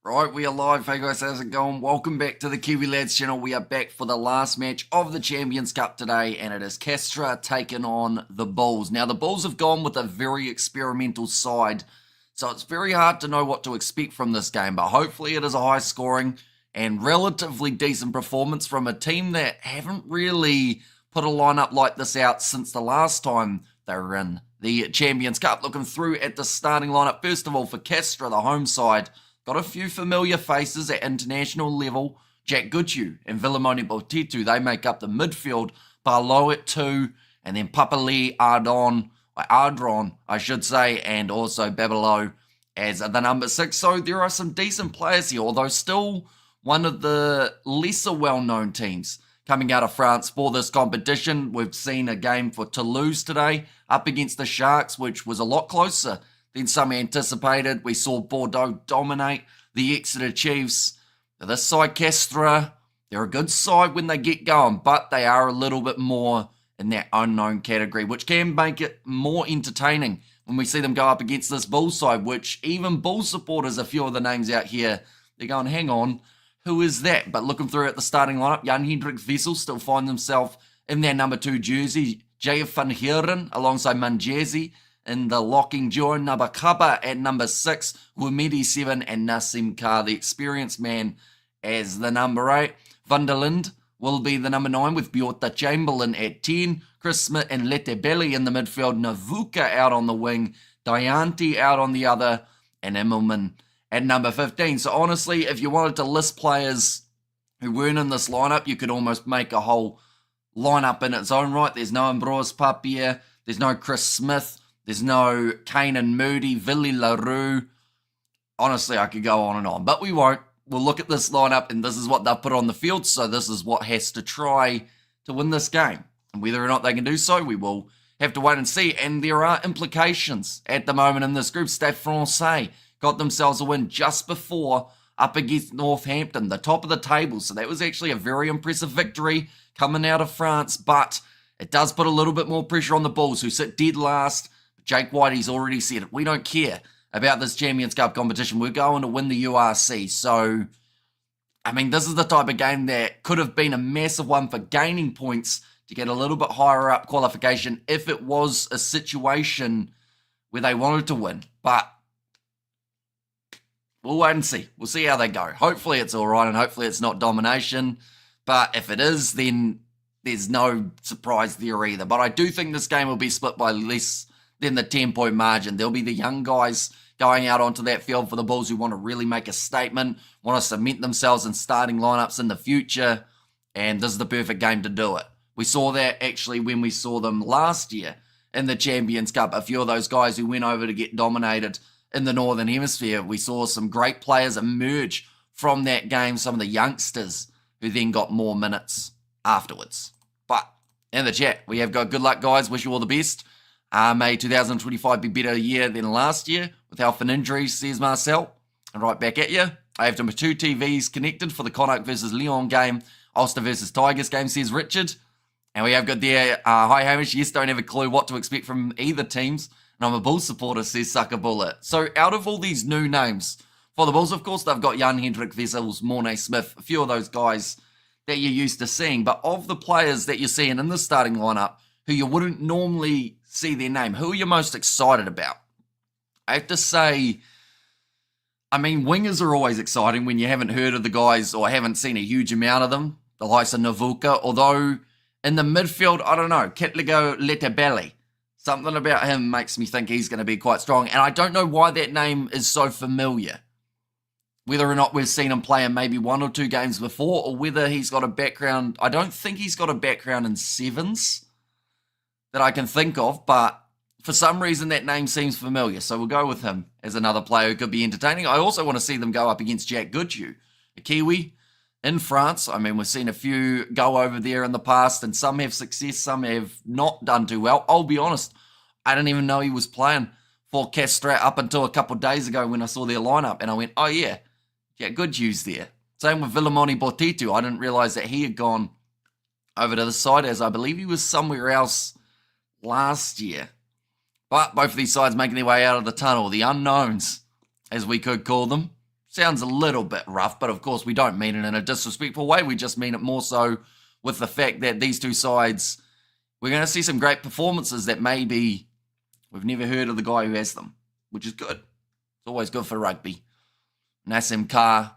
Right, we are live. Hey guys, how's it going? Welcome back to the Kiwi Lads channel. We are back for the last match of the Champions Cup today, and it is Castres taking on the Bulls. Now, the Bulls have gone with a very experimental side, so it's very hard to know what to expect from this game, but hopefully it is a high-scoring and relatively decent performance from a team that haven't really put a lineup like this out since the last time they were in the Champions Cup. Looking through at the starting lineup, first of all, for Castres, the home side, got a few familiar faces at international level. Jack Goodhue and Villemoni Botitu, they make up the midfield. Barlow at 2, and then Papali Ardron, and also Babilo as the number 6. So there are some decent players here, although still one of the lesser well-known teams coming out of France for this competition. We've seen a game for Toulouse today up against the Sharks, which was a lot closer than some anticipated. We saw Bordeaux dominate the Exeter Chiefs. This side, Castres, they're a good side when they get going, but they are a little bit more in that unknown category, which can make it more entertaining when we see them go up against this Bull side, which even Bull supporters, a few of the names out here, they're going, hang on, who is that? But looking through at the starting lineup, Jan-Hendrik Wessel still finds himself in their number 2 jersey. J.F. van Heeren alongside Manjesi in the locking duo. Nabakaba at number 6, Wumedi 7, and Nassim Carr, the experienced man, as the number 8. Van der Linde will be the number 9 with Bjorta Chamberlain at 10. Chris Smith and Letebelli in the midfield. Navuka out on the wing. Dianti out on the other. And Immelman at number 15. So honestly, if you wanted to list players who weren't in this lineup, you could almost make a whole lineup in its own right. There's no Ambrose Papier. There's no Chris Smith. There's no Kanan Moody, Villy LaRue. Honestly, I could go on and on, but we won't. We'll look at this lineup, and this is what they've put on the field, so this is what has to try to win this game. And whether or not they can do so, we will have to wait and see. And there are implications at the moment in this group. Stade Francais got themselves a win just before up against Northampton, the top of the table. So that was actually a very impressive victory coming out of France, but it does put a little bit more pressure on the Bulls, who sit dead last. Jake Whitey's already said it. We don't care about this Champions Cup competition. We're going to win the URC. So, I mean, this is the type of game that could have been a massive one for gaining points to get a little bit higher up qualification if it was a situation where they wanted to win. But we'll wait and see. We'll see how they go. Hopefully it's all right, and hopefully it's not domination. But if it is, then there's no surprise there either. But I do think this game will be split by less than the 10-point margin. There'll be the young guys going out onto that field for the Bulls who want to really make a statement, want to cement themselves in starting lineups in the future, and this is the perfect game to do it. We saw that actually when we saw them last year in the Champions Cup. A few of those guys who went over to get dominated in the Northern Hemisphere, we saw some great players emerge from that game, some of the youngsters who then got more minutes afterwards. But in the chat, we have got good luck, guys. Wish you all the best. May 2025 be better year than last year with health and injuries, says Marcel. And right back at you. I have 2 TVs connected for the Connacht versus Lyon game, Ulster versus Tigers game, says Richard. And we have got there, hi Hamish, yes, don't have a clue what to expect from either teams. And I'm a Bulls supporter, says Sucker Bullet. So out of all these new names for the Bulls, of course, they've got Jan-Hendrik Wessels, Mornay Smith, a few of those guys that you're used to seeing. But of the players that you're seeing in the starting lineup who you wouldn't normally see their name, who are you most excited about? I have to say, I mean, wingers are always exciting when you haven't heard of the guys or haven't seen a huge amount of them, the likes of Navuka, although in the midfield, I don't know, Ketligo Letebelli, something about him makes me think he's going to be quite strong, and I don't know why that name is so familiar. Whether or not we've seen him play in maybe 1 or 2 games before, or whether he's got a background, I don't think he's got a background in sevens that I can think of, but for some reason that name seems familiar, so we'll go with him as another player who could be entertaining. I also want to see them go up against Jack Goodhue, a Kiwi in France. I mean, we've seen a few go over there in the past, and some have success, some have not done too well. I'll be honest, I didn't even know he was playing for Castres up until a couple of days ago when I saw their lineup, and I went, oh yeah, Jack Goodhue's there. Same with Villemoni Botitu. I didn't realise that he had gone over to the side, as I believe he was somewhere else last year. But both of these sides making their way out of the tunnel, the unknowns, as we could call them. Sounds a little bit rough, but of course we don't mean it in a disrespectful way. We just mean it more so with the fact that these two sides, we're going to see some great performances that maybe we've never heard of the guy who has them, which is good. It's always good for rugby. Nassim Carr.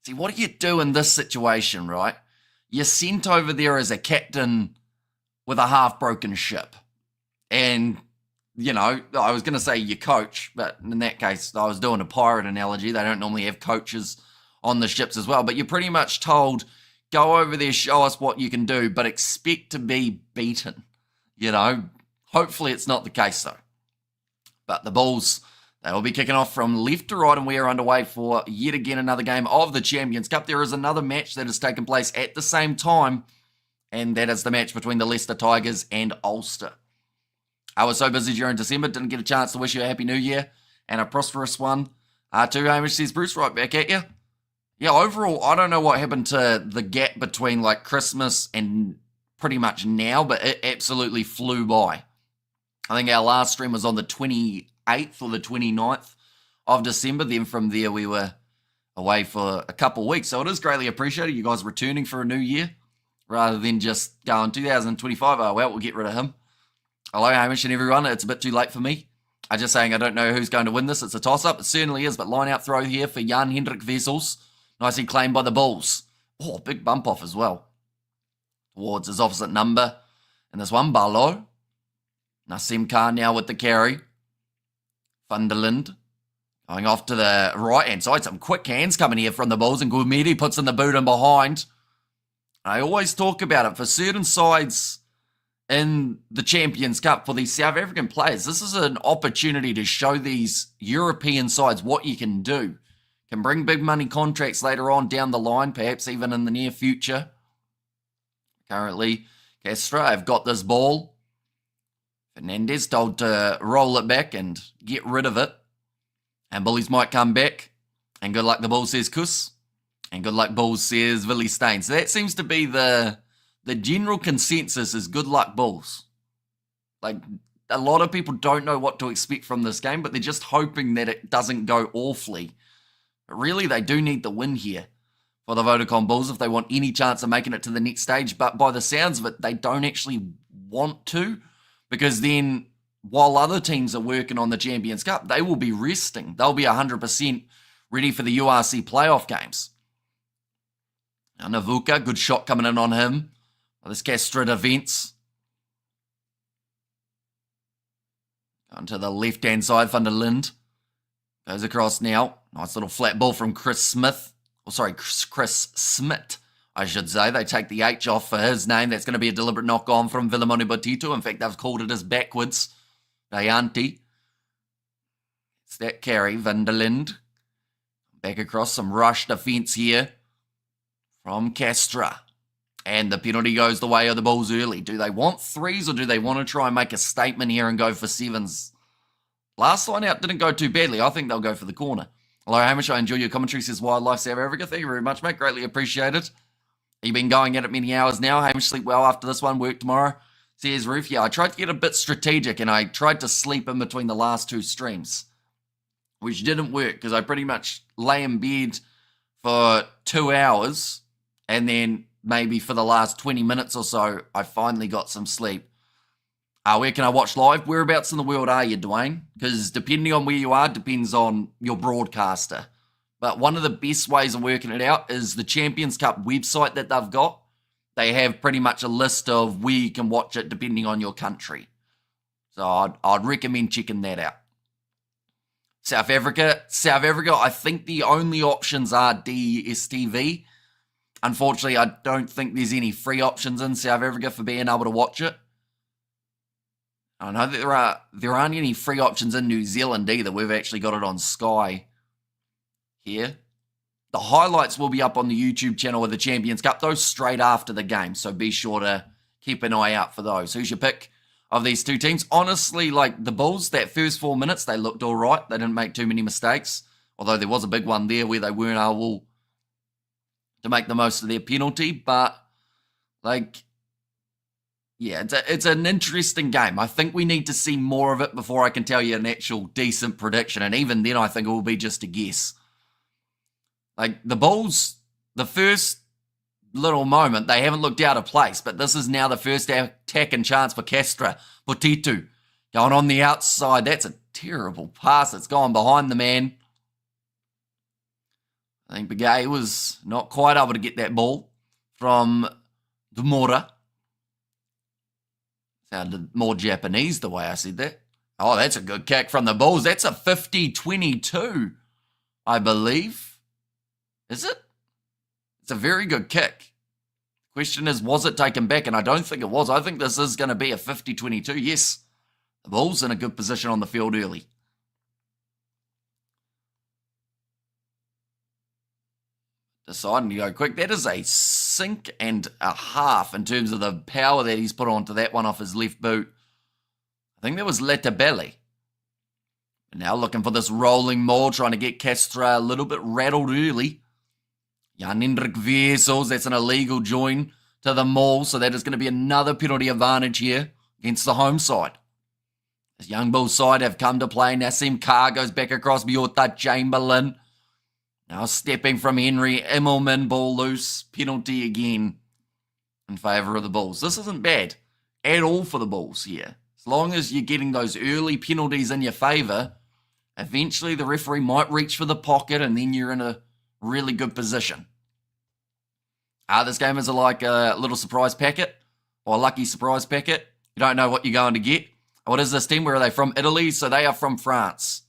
See, what do you do in this situation, right? You're sent over there as a captain with a half-broken ship. And, you know, I was going to say your coach, but in that case, I was doing a pirate analogy. They don't normally have coaches on the ships as well. But you're pretty much told, go over there, show us what you can do, but expect to be beaten. You know, hopefully it's not the case, though. But the Bulls, they will be kicking off from left to right, and we are underway for yet again another game of the Champions Cup. There is another match that has taken place at the same time, and that is the match between the Leicester Tigers and Ulster. I was so busy during December, didn't get a chance to wish you a Happy New Year and a prosperous one. Too, Hamish, says Bruce, right back at you. Yeah, overall, I don't know what happened to the gap between like Christmas and pretty much now, but it absolutely flew by. I think our last stream was on the 28th or the 29th of December. Then from there, we were away for a couple of weeks. So it is greatly appreciated. You guys returning for a new year rather than just going 2025. Oh, well, we'll get rid of him. Hello, Hamish and everyone. It's a bit too late for me. I'm just saying I don't know who's going to win this. It's a toss-up. It certainly is, but line-out throw here for Jan Hendrik Wessels. Nicely claimed by the Bulls. Oh, big bump off as well. Towards his opposite number. And this one, Barlow. Nassim Carr now with the carry. Funderland going off to the right-hand side. Some quick hands coming here from the Bulls, and Gourmedi puts in the boot in behind. I always talk about it. For certain sides in the Champions Cup, for these South African players, this is an opportunity to show these European sides what you can do. Can bring big money contracts later on down the line, perhaps even in the near future. Currently, Castres have got this ball. Fernandez told to roll it back and get rid of it. And Bullies might come back. And good luck, the Bulls, says Kuss. And good luck, Bulls, says Willie Stain. So that seems to be the general consensus is good luck, Bulls. Like, a lot of people don't know what to expect from this game, but they're just hoping that it doesn't go awfully. But really, they do need the win here for the VODACOM Bulls if they want any chance of making it to the next stage. But by the sounds of it, they don't actually want to, because then while other teams are working on the Champions Cup, they will be resting. They'll be 100% ready for the URC playoff games. Now, Navuka, good shot coming in on him. This Castres events. Going to the left-hand side, Van der Lind. Goes across now. Nice little flat ball from Chris Smith. Chris Smith, I should say. They take the H off for his name. That's going to be a deliberate knock-on from Vilamone Botito. In fact, they've called it as backwards. Dayanti. It's that carry, Van der Lind. Back across, some rush defence here from Castres. And the penalty goes the way of the Bulls early. Do they want threes or do they want to try and make a statement here and go for sevens? Last line out didn't go too badly. I think they'll go for the corner. Hello, Hamish. I enjoy your commentary, says Wildlife South Africa. Thank you very much, mate. Greatly appreciated. You've been going at it many hours now. Hamish, sleep well after this one. Work tomorrow. Says Roof. Yeah, I tried to get a bit strategic and I tried to sleep in between the last two streams, which didn't work because I pretty much lay in bed for 2 hours and then maybe for the last 20 minutes or so, I finally got some sleep. Where can I watch live? Whereabouts in the world are you, Dwayne? Because depending on where you are, depends on your broadcaster. But one of the best ways of working it out is the Champions Cup website that they've got. They have pretty much a list of where you can watch it depending on your country. So I'd recommend checking that out. South Africa, I think the only options are DSTV. Unfortunately, I don't think there's any free options in South Africa for being able to watch it. I know that there aren't any free options in New Zealand either. We've actually got it on Sky here. The highlights will be up on the YouTube channel of the Champions Cup, though, straight after the game. So be sure to keep an eye out for those. Who's your pick of these two teams? Honestly, like the Bulls, that first 4 minutes, they looked all right. They didn't make too many mistakes. Although there was a big one there where they weren't able to make the most of their penalty. But, like, yeah, it's an interesting game. I think we need to see more of it before I can tell you an actual decent prediction. And even then, I think it will be just a guess. Like, the Bulls, the first little moment, they haven't looked out of place, but this is now the first attack and chance for Castres. Potitu going on the outside. That's a terrible pass. It's gone behind the man. I think Begay was not quite able to get that ball from Demora. Sounded more Japanese the way I said that. Oh, that's a good kick from the Bulls. That's a 50-22, I believe. Is it? It's a very good kick. Question is, was it taken back? And I don't think it was. I think this is going to be a 50-22. Yes, the Bulls in a good position on the field early. Deciding to go quick. That is a sink and a half in terms of the power that he's put onto that one off his left boot. I think that was Letabelli. Now looking for this rolling maul, trying to get Castres a little bit rattled early. Jan-Hendrik Wessels, that's an illegal join to the maul, so that is going to be another penalty advantage here against the home side. This young Bulls side have come to play. Nassim Carr goes back across Mjota Chamberlain. Now stepping from Henry Immelman, ball loose, penalty again in favour of the Bulls. This isn't bad at all for the Bulls here. As long as you're getting those early penalties in your favour, eventually the referee might reach for the pocket and then you're in a really good position. This game is like a little surprise packet or a lucky surprise packet. You don't know what you're going to get. What is this team? Where are they from? Italy. So they are from France.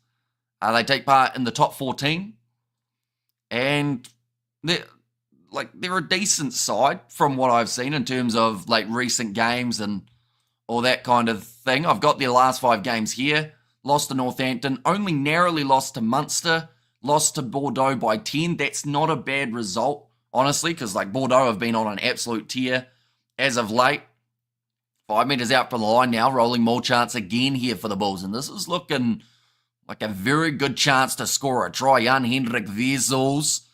They take part in the top 14. And they're a decent side from what I've seen in terms of like recent games and all that kind of thing. I've got their last 5 games here. Lost to Northampton, only narrowly lost to Munster, lost to Bordeaux by 10. That's not a bad result, honestly, because like Bordeaux have been on an absolute tear as of late. 5 metres out from the line now, rolling more chance again here for the Bulls. And this is looking like a very good chance to score a try. Jan-Hendrik Wessels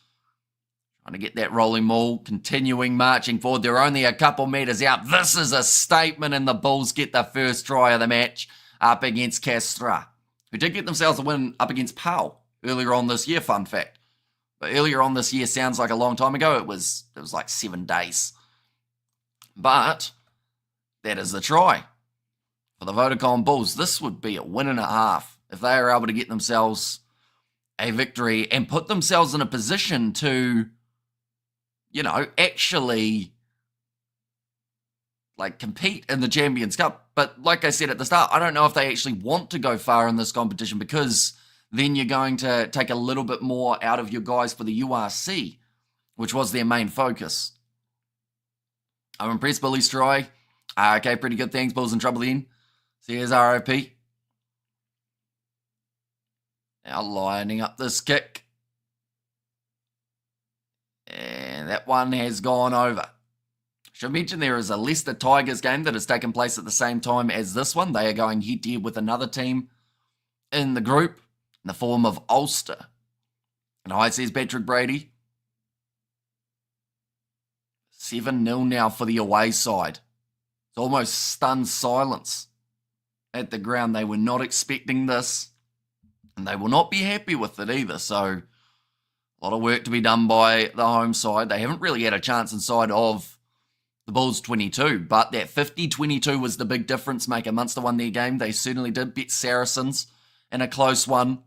trying to get that rolling maul, continuing marching forward. They're only a couple metres out. This is a statement, and the Bulls get the first try of the match up against Castres, who did get themselves a win up against Pau earlier on this year, fun fact. But earlier on this year sounds like a long time ago. It was like 7 days. But that is the try for the VODACOM Bulls. This would be a win and a half if they are able to get themselves a victory and put themselves in a position to, actually compete in the Champions Cup. But like I said at the start, I don't know if they actually want to go far in this competition, because then you're going to take a little bit more out of your guys for the URC, which was their main focus. I'm impressed, Billy Stroy. Okay, pretty good. Thanks. Bulls in trouble then. Here's ROP. Now lining up this kick. And that one has gone over. Should mention there is a Leicester Tigers game that has taken place at the same time as this one. They are going head-to-head with another team in the group in the form of Ulster. And hi, says Patrick Brady. 7-0 now for the away side. It's almost stunned silence at the ground. They were not expecting this, and they will not be happy with it either. So a lot of work to be done by the home side. They haven't really had a chance inside of the Bulls 22, but that 50-22 was the big difference maker. Munster won their game. They certainly did beat Saracens in a close one.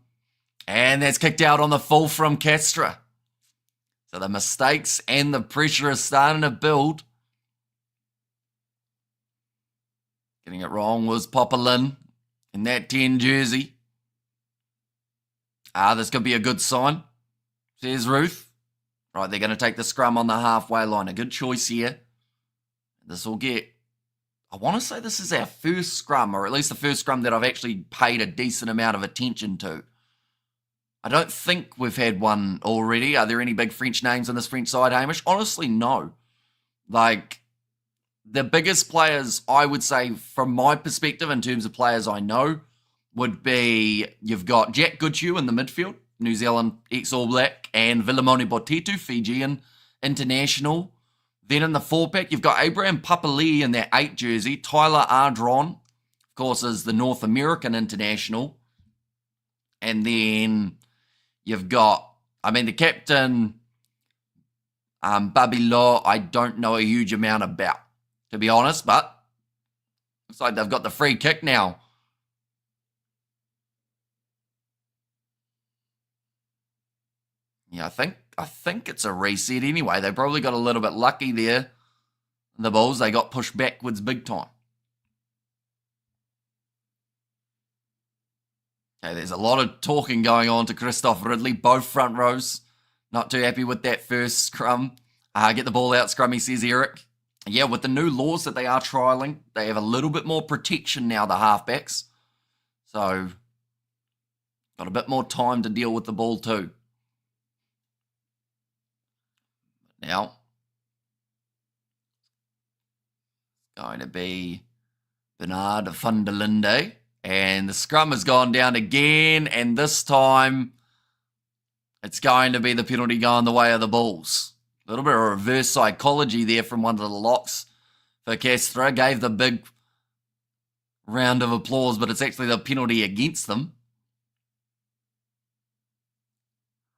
And that's kicked out on the full from Castres. So the mistakes and the pressure is starting to build. Getting it wrong was Popperlin in that 10 jersey. This could be a good sign, says Ruth. Right, they're going to take the scrum on the halfway line. A good choice here. This will get, I want to say this is our first scrum, or at least the first scrum that I've actually paid a decent amount of attention to. I don't think we've had one already. Are there any big French names on this French side, Hamish? Honestly, no. The biggest players, I would say, from my perspective, in terms of players I know, would be, you've got Jack Goodhue in the midfield, New Zealand ex-All Black, and Vilimoni Botetu, Fijian international. Then in the 4-pack, you've got Abraham Papali'i in that 8 jersey. Tyler Ardron, of course, is the North American international. And then you've got, the captain, Babilo, I don't know a huge amount about, to be honest, but looks like they've got the free kick now. Yeah, I think it's a reset anyway. They probably got a little bit lucky there. The Bulls, they got pushed backwards big time. Okay, there's a lot of talking going on to Christoph Ridley. Both front rows not too happy with that first scrum. Get the ball out, scrummy, says Eric. Yeah, with the new laws that they are trialling, they have a little bit more protection now, the halfbacks. So, got a bit more time to deal with the ball too. Now, going to be Bernard van der Linde. And the scrum has gone down again. And this time, it's going to be the penalty going the way of the Bulls. A little bit of reverse psychology there from one of the locks for Castres. Gave the big round of applause, but it's actually the penalty against them.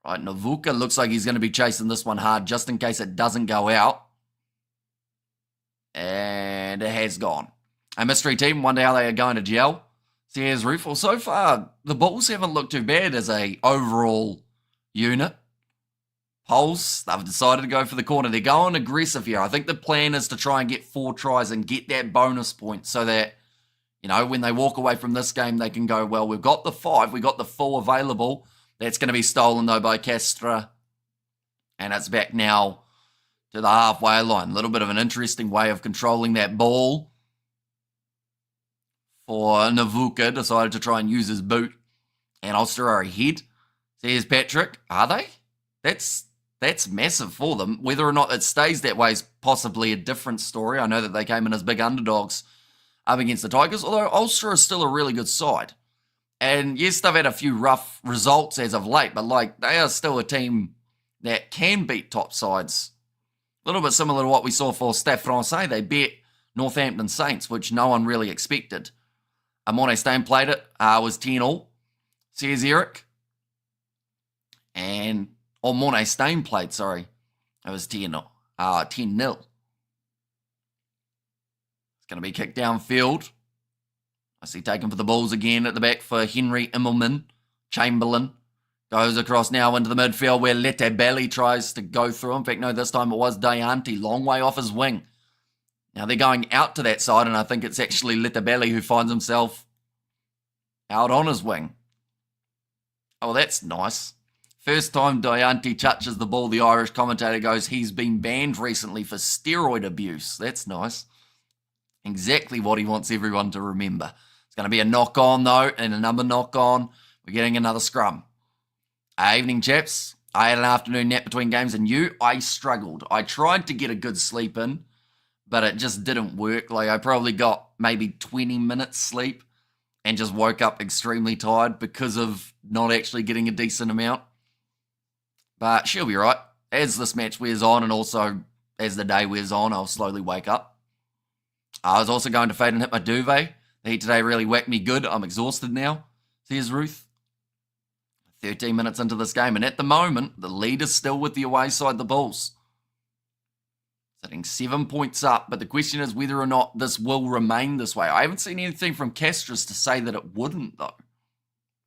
Right, Navuka looks like he's going to be chasing this one hard just in case it doesn't go out. And it has gone. A mystery team, wonder how they are going to gel. Sears Roof. Well, so far, the Bulls haven't looked too bad as a overall unit. Poles, they've decided to go for the corner. They're going aggressive here. I think the plan is to try and get 4 tries and get that bonus point so that, when they walk away from this game, they can go, well, we've got the 5, we've got the 4 available. That's going to be stolen, though, by Castres. And it's back now to the halfway line. A little bit of an interesting way of controlling that ball. For Navuka, decided to try and use his boot. And Ulster are ahead. There's Patrick. Are they? That's massive for them. Whether or not it stays that way is possibly a different story. I know that they came in as big underdogs up against the Tigers, although Ulster is still a really good side. And yes, they've had a few rough results as of late, but they are still a team that can beat top sides. A little bit similar to what we saw for Stade Francais. They beat Northampton Saints, which no one really expected. Mornay Stain played it, was 10-all, says Eric. And, Mornay Stain played, sorry. It was 10-0. It's going to be kicked downfield. I see taken for the Bulls again at the back for Henry Immelman. Chamberlain goes across now into the midfield where Letabelli tries to go through. In fact, no, this time it was Dayanti, long way off his wing. Now they're going out to that side, and I think it's actually Letabelli who finds himself out on his wing. Oh, that's nice. First time Dayanti touches the ball, the Irish commentator goes, he's been banned recently for steroid abuse. That's nice. Exactly what he wants everyone to remember. It's going to be a knock-on, though, and a number knock-on. We're getting another scrum. Evening, chaps. I had an afternoon nap between games, and I struggled. I tried to get a good sleep in, but it just didn't work. I probably got maybe 20 minutes sleep and just woke up extremely tired because of not actually getting a decent amount. But she'll be right. As this match wears on and also as the day wears on, I'll slowly wake up. I was also going to fade and hit my duvet. The heat today really whacked me good. I'm exhausted now. Here's Ruth. 13 minutes into this game. And at the moment, the lead is still with the away side, the Bulls. Sitting 7 points up, but the question is whether or not this will remain this way. I haven't seen anything from Castres to say that it wouldn't, though.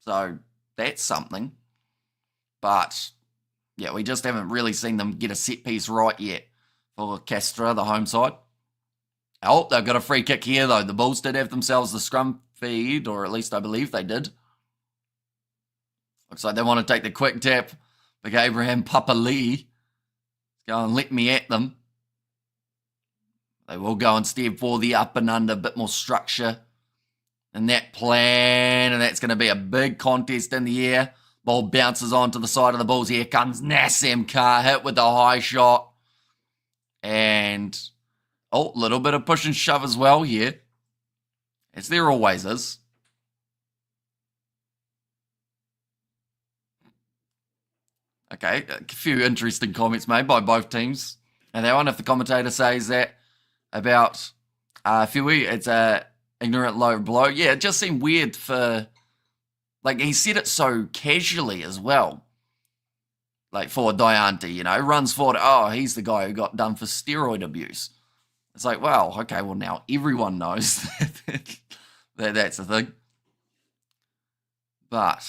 So, that's something. But, yeah, we just haven't really seen them get a set piece right yet for Castres, the home side. Oh, they've got a free kick here, though. The Bulls did have themselves the scrum feed, or at least I believe they did. Looks like they want to take the quick tap. Big Abraham Papali'i. Go and let me at them. They will go instead for the up and under, a bit more structure in that plan. And that's going to be a big contest in the air. Ball bounces onto the side of the Bulls. Here comes Nassim Carr, hit with the high shot. And, a little bit of push and shove as well here. As there always is. Okay, a few interesting comments made by both teams. And that one, if the commentator says that about Fiwi, it's a ignorant low blow. Yeah, it just seemed weird for, like, he said it so casually as well. Like, for Diante, you know, runs forward. Oh, he's the guy who got done for steroid abuse. It's like, well, okay, well, now everyone knows that that's the thing. But,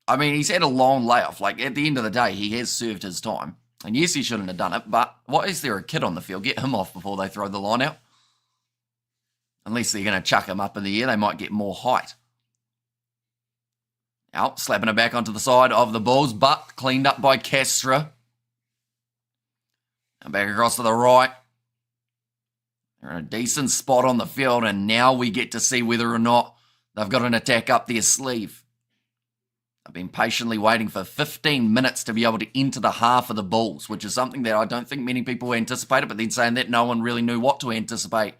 I mean, he's had a long layoff. Like, at the end of the day, he has served his time. And yes, he shouldn't have done it, but what is there a kid on the field? Get him off before they throw the line out. Unless they're going to chuck him up in the air, they might get more height. Now, slapping it back onto the side of the Bulls, but cleaned up by Castres. And back across to the right. They're in a decent spot on the field, and now we get to see whether or not they've got an attack up their sleeve. I've been patiently waiting for 15 minutes to be able to enter the half of the Bulls, which is something that I don't think many people anticipated, but then saying that no one really knew what to anticipate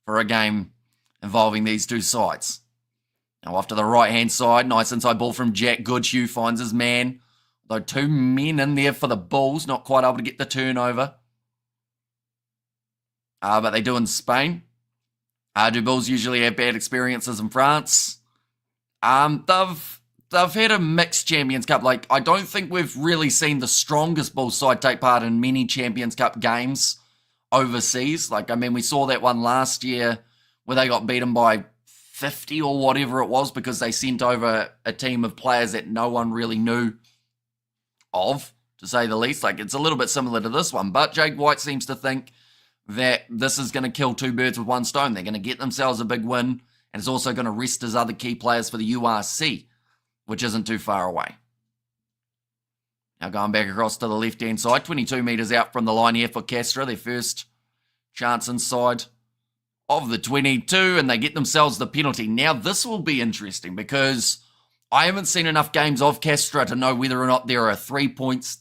for a game involving these two sides. Now off to the right-hand side, nice inside ball from Jack Goodhue, finds his man. Though two men in there for the Bulls, not quite able to get the turnover. But they do in Spain. Do Bulls usually have bad experiences in France? They've had a mixed Champions Cup. Like, I don't think we've really seen the strongest Bulls side take part in many Champions Cup games overseas. Like, I mean, we saw that one last year where they got beaten by 50 or whatever it was because they sent over a team of players that no one really knew of, to say the least. Like, it's a little bit similar to this one, but Jake White seems to think that this is going to kill two birds with one stone. They're going to get themselves a big win, and it's also going to rest his other key players for the URC, which isn't too far away. Now going back across to the left-hand side, 22 metres out from the line here for Castres, their first chance inside of the 22, and they get themselves the penalty. Now, this will be interesting because I haven't seen enough games of Castres to know whether or not there are 3 points,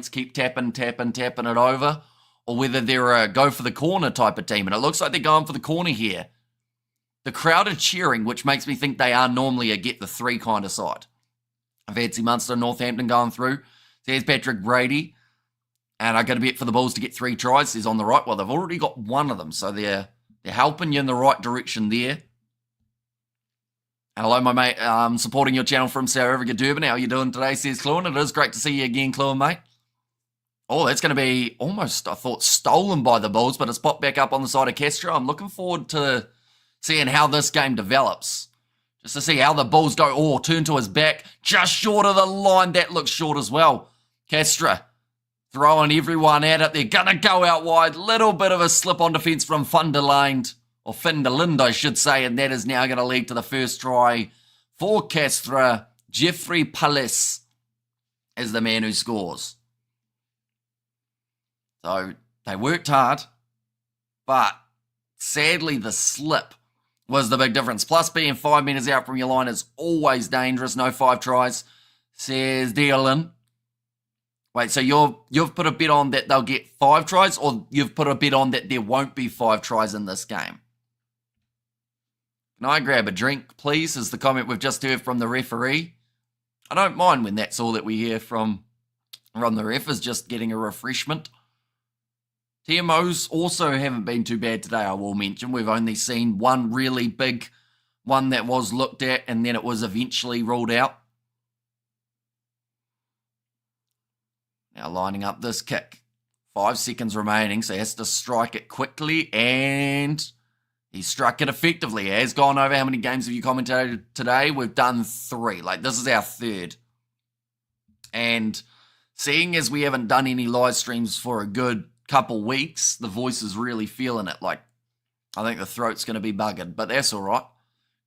keep tapping it over, or whether they're a go for the corner type of team. And it looks like they're going for the corner here. The crowd are cheering, which makes me think they are normally a get the three kind of side. Fancy Munster, Northampton going through. There's Patrick Brady. And I got to bet for the Bulls to get 3 tries. He's on the right. Well, they've already got one of them, so they're helping you in the right direction there. And hello, my mate. Supporting your channel from South Africa, Durban. How are you doing today, says Clewin. It is great to see you again, Clewin, mate. Oh, that's going to be almost, I thought, stolen by the Bulls, but it's popped back up on the side of Castres. I'm looking forward to seeing how this game develops. Just to see how the Bulls go. Oh, turn to his back. Just short of the line. That looks short as well. Castres throwing everyone at it. They're going to go out wide. Little bit of a slip on defence from Funderlind, or Finderlind, I should say, and that is now going to lead to the first try for Castres. Jeffrey Pallis is the man who scores. So they worked hard, but sadly the slip was the big difference. Plus being 5 metres out from your line is always dangerous. No 5 tries, says Dylan. Wait, so you've put a bet on that they'll get 5 tries, or you've put a bet on that there won't be 5 tries in this game? Can I grab a drink, please, is the comment we've just heard from the referee. I don't mind when that's all that we hear from the ref, is just getting a refreshment. TMOs also haven't been too bad today, I will mention. We've only seen one really big one that was looked at, and then it was eventually ruled out. Now lining up this kick. 5 seconds remaining, so he has to strike it quickly, and he struck it effectively. He has gone over. How many games have you commentated today? We've done 3. Like, this is our 3rd. And seeing as we haven't done any live streams for a good couple weeks, the voice is really feeling it. Like, I think the throat's going to be buggered, but that's all right,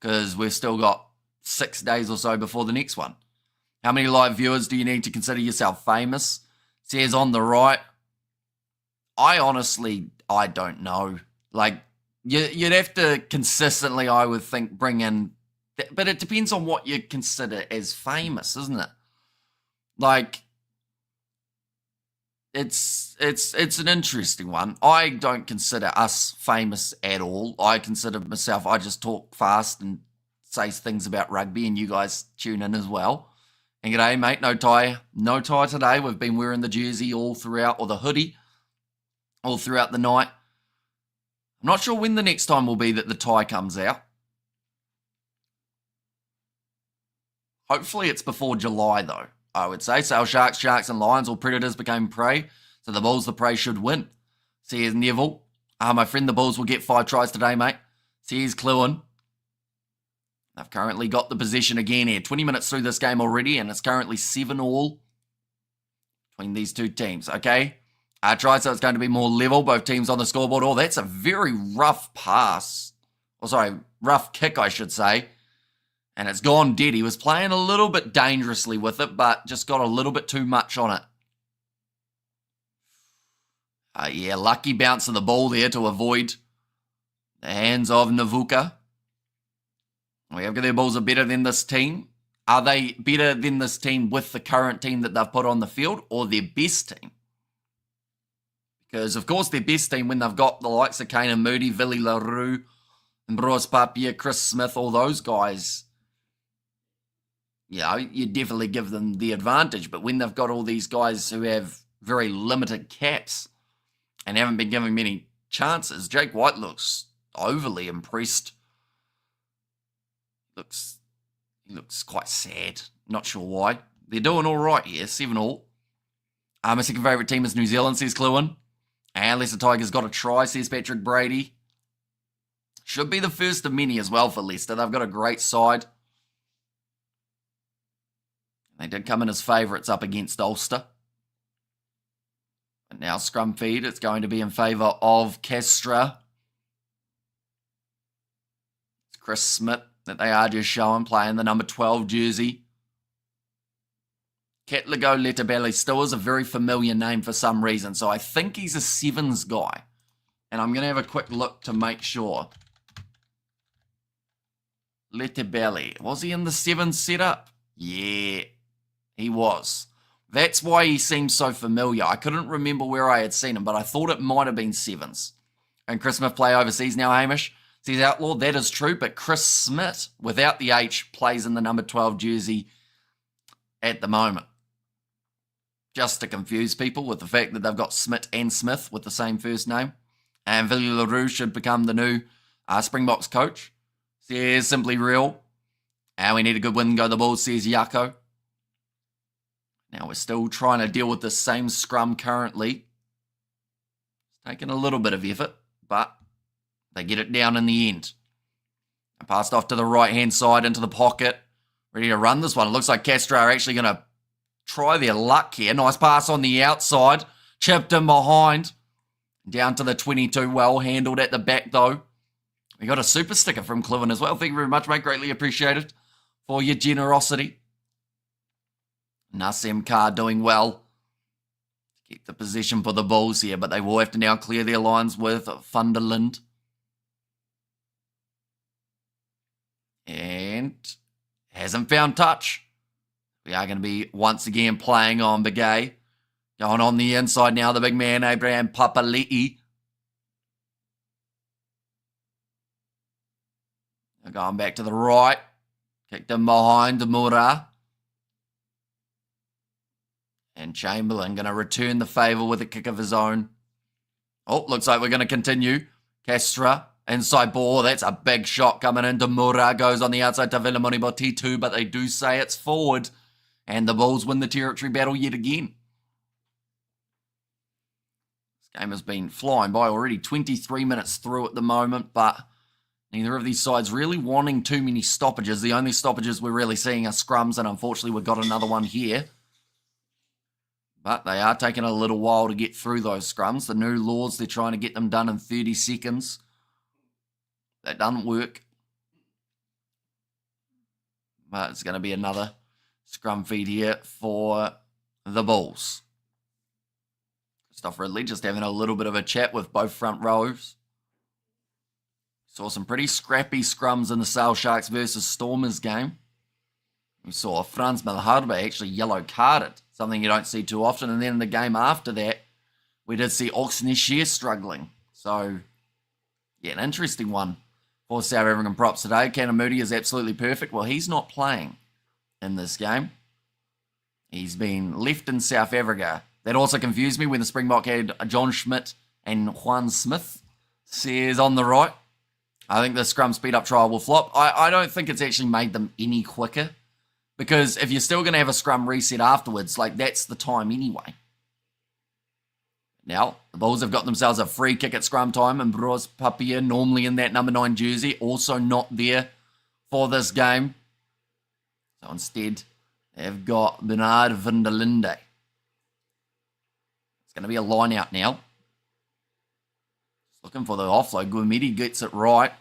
because we've still got 6 days or so before the next one. How many live viewers do you need to consider yourself famous? Says on the right. I don't know. Like, you'd have to consistently, I would think, bring in, but it depends on what you consider as famous, isn't it? Like, it's an interesting one. I don't consider us famous at all. I consider myself, I just talk fast and say things about rugby, and you guys tune in as well. And g'day, mate. No tie today. We've been wearing the jersey all throughout, or the hoodie, all throughout the night. I'm not sure when the next time will be that the tie comes out. Hopefully it's before July, though, I would say. Sail Sharks and Lions, all predators became prey. So the Bulls, the prey, should win. See, here's Neville. My friend, the Bulls will get 5 tries today, mate. See, here's Cluen. They've currently got the possession again here. 20 minutes through this game already, and it's currently 7-all between these two teams, okay? Try, so it's going to be more level, both teams on the scoreboard. Oh, that's a very rough pass. Oh, sorry, rough kick, I should say. And it's gone dead. He was playing a little bit dangerously with it, but just got a little bit too much on it. Yeah, lucky bounce of the ball there to avoid the hands of Navuka. We have their balls are better than this team. Are they better than this team with the current team that they've put on the field, or their best team? Because, of course, their best team, when they've got the likes of Kane and Moody, Villy LaRue, Ambrose Papier, Chris Smith, all those guys, you definitely give them the advantage. But when they've got all these guys who have very limited caps and haven't been given many chances, Jake White looks overly impressed. He looks quite sad. Not sure why. They're doing all right here, 7-all. My second favourite team is New Zealand, says Cluen. And Leicester Tigers got a try, says Patrick Brady. Should be the first of many as well for Leicester. They've got a great side. They did come in as favourites up against Ulster. But now scrum feed, it's going to be in favour of Castres. It's Chris Smith that they are just showing, playing the number 12 jersey. Ketligo Letabelli still is a very familiar name for some reason, so I think he's a sevens guy. And I'm going to have a quick look to make sure. Letabelli, was he in the sevens setup? Yeah, he was. That's why he seems so familiar. I couldn't remember where I had seen him, but I thought it might have been sevens. And Chris Smith play overseas now, Hamish. Says Outlaw, that is true, but Chris Smith, without the H, plays in the number 12 jersey at the moment. Just to confuse people with the fact that they've got Smith and Smith with the same first name. And Villy LaRue should become the new Springboks coach. Says Simply Real. And we need a good win, go the Bulls, says Yako. Now we're still trying to deal with the same scrum currently. It's taking a little bit of effort, but they get it down in the end. And passed off to the right-hand side into the pocket. Ready to run this one. It looks like Castres are actually going to try their luck here. Nice pass on the outside. Chipped in behind. Down to the 22. Well handled at the back, though. We got a super sticker from Cliven as well. Thank you very much, mate. Greatly appreciated for your generosity. Nassim Carr doing well. Keep the position for the Bulls here, but they will have to now clear their lines with Funderland. And hasn't found touch. We are going to be once again playing on Begay. Going on the inside now, the big man, Abraham Papali'i. Going back to the right. Kicked him behind Demura. And Chamberlain going to return the favour with a kick of his own. Oh, looks like we're going to continue. Castres, inside ball. That's a big shot coming in. Demura goes on the outside to Vilamoni Botitu, but they do say it's forward. And the Bulls win the territory battle yet again. This game has been flying by already. 23 minutes through at the moment, but neither of these sides really wanting too many stoppages. The only stoppages we're really seeing are scrums, and unfortunately we've got another one here. But they are taking a little while to get through those scrums. The new laws, they're trying to get them done in 30 seconds. That doesn't work. But it's going to be another scrum feed here for the Bulls. Christoph Ridley just having a little bit of a chat with both front rows. Saw some pretty scrappy scrums in the Sail Sharks versus Stormers game. We saw Franz Malharbe actually yellow carded, something you don't see too often. And then in the game after that, we did see Oxnishir struggling. So, yeah, an interesting one for South African props today. Canan Moody is absolutely perfect. Well, he's not playing in this game. He's been left in South Africa. That also confused me when the Springbok had John Schmidt And Juan Smith says on the right, I think the scrum speed up trial will flop. I don't think it's actually made them any quicker, because if you're still going to have a scrum reset afterwards, like that's the time anyway. Now, the Bulls have got themselves a free kick at scrum time, and Bros Papia, normally in that number 9 jersey, also not there for this game. So instead, they've got Bernard van der Linde. It's going to be a line out now. Just looking for the offload. Guamedi gets it right.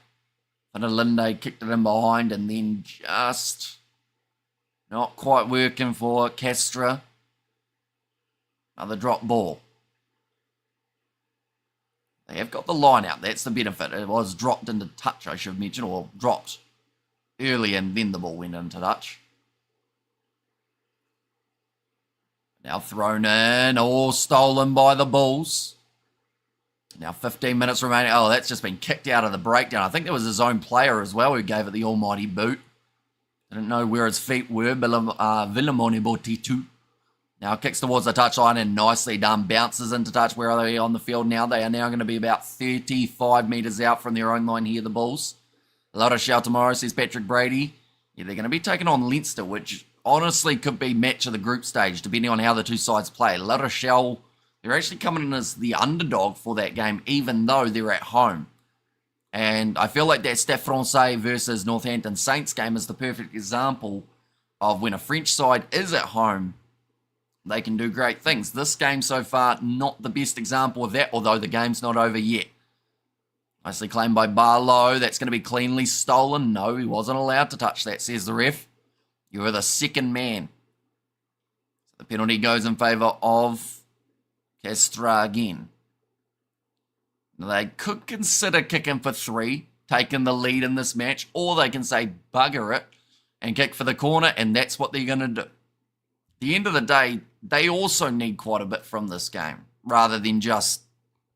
Van der Linde kicked it in behind, and then just not quite working for Castres. Another drop ball. They have got the line out. That's the benefit. It was dropped into touch, I should mention, or dropped early and then the ball went into touch. Now thrown in, all stolen by the Bulls. Now 15 minutes remaining. Oh, that's just been kicked out of the breakdown. I think there was his own player as well who gave it the almighty boot. Didn't know where his feet were. Villamone Botitu. Now kicks towards the touchline and nicely done. Bounces into touch. Where are they on the field now? They are now going to be about 35 metres out from their own line here, the Bulls. A lot of shout tomorrow, says Patrick Brady. Yeah, they're going to be taking on Leinster, which honestly could be match of the group stage, depending on how the two sides play. La Rochelle, they're actually coming in as the underdog for that game, even though they're at home. And I feel like that Stade Francais versus Northampton Saints game is the perfect example of when a French side is at home, they can do great things. This game so far, not the best example of that, although the game's not over yet. Nicely claimed by Barlow. That's going to be cleanly stolen. No, he wasn't allowed to touch that, says the ref. You were the second man. So the penalty goes in favour of Castres again. Now they could consider kicking for 3, taking the lead in this match, or they can say bugger it and kick for the corner, and that's what they're going to do. At the end of the day, they also need quite a bit from this game, rather than just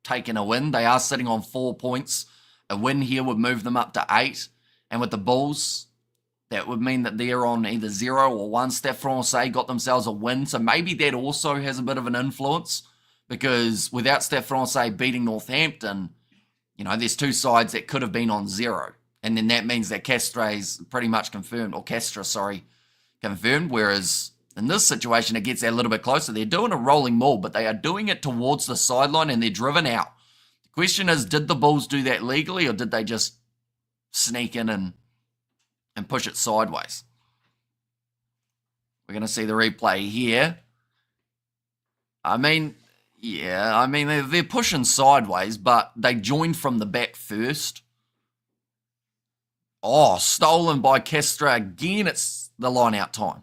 taking a win. They are sitting on 4 points. A win here would move them up to 8, and with the Bulls, that would mean that they're on either 0 or 1. Stade Francais got themselves a win, so maybe that also has a bit of an influence, because without Stade Francais beating Northampton, you know, there's two sides that could have been on 0, and then that means that Castres pretty much confirmed, or Castres, sorry, confirmed, whereas in this situation, it gets a little bit closer. They're doing a rolling maul, but they are doing it towards the sideline, and they're driven out. The question is, did the Bulls do that legally, or did they just sneak in and push it sideways? We're going to see the replay here. I mean, yeah, they're pushing sideways, but they joined from the back first. Oh, stolen by Castres again. It's the line out time.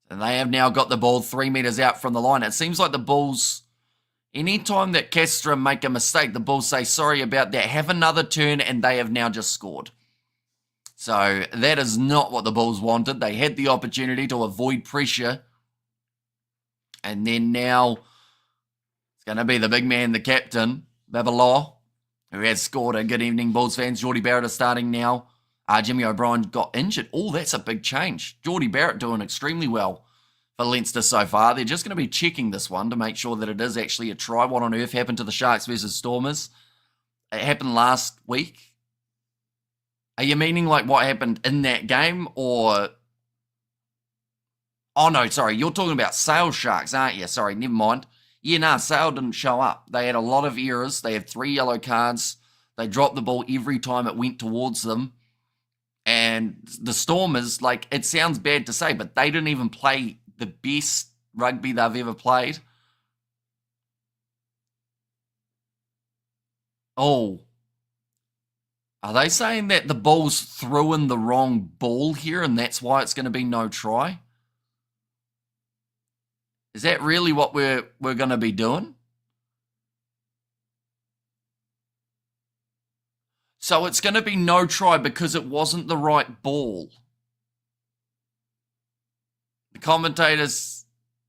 And they have now got the ball 3 metres out from the line. It seems like the Bulls, anytime that Castres make a mistake, the Bulls say, sorry about that, have another turn, and they have now just scored. So that is not what the Bulls wanted. They had the opportunity to avoid pressure. And then now it's going to be the big man, the captain, Babalaw, who has scored a good evening, Bulls fans. Geordie Barrett is starting now. Jimmy O'Brien got injured. Oh, that's a big change. Geordie Barrett doing extremely well for Leinster so far. They're just going to be checking this one to make sure that it is actually a try. What on earth happened to the Sharks versus Stormers? It happened last week. Are you meaning like what happened in that game, or... Oh, no, sorry. You're talking about Sale Sharks, aren't you? Sorry, never mind. Yeah, nah, Sale didn't show up. They had a lot of errors. They had 3 yellow cards. They dropped the ball every time it went towards them. And the Stormers, like, it sounds bad to say, but they didn't even play the best rugby they've ever played. Oh. Are they saying that the Bulls threw in the wrong ball here and that's why it's going to be no try? Is that really what we're going to be doing? So it's going to be no try because it wasn't the right ball. The commentators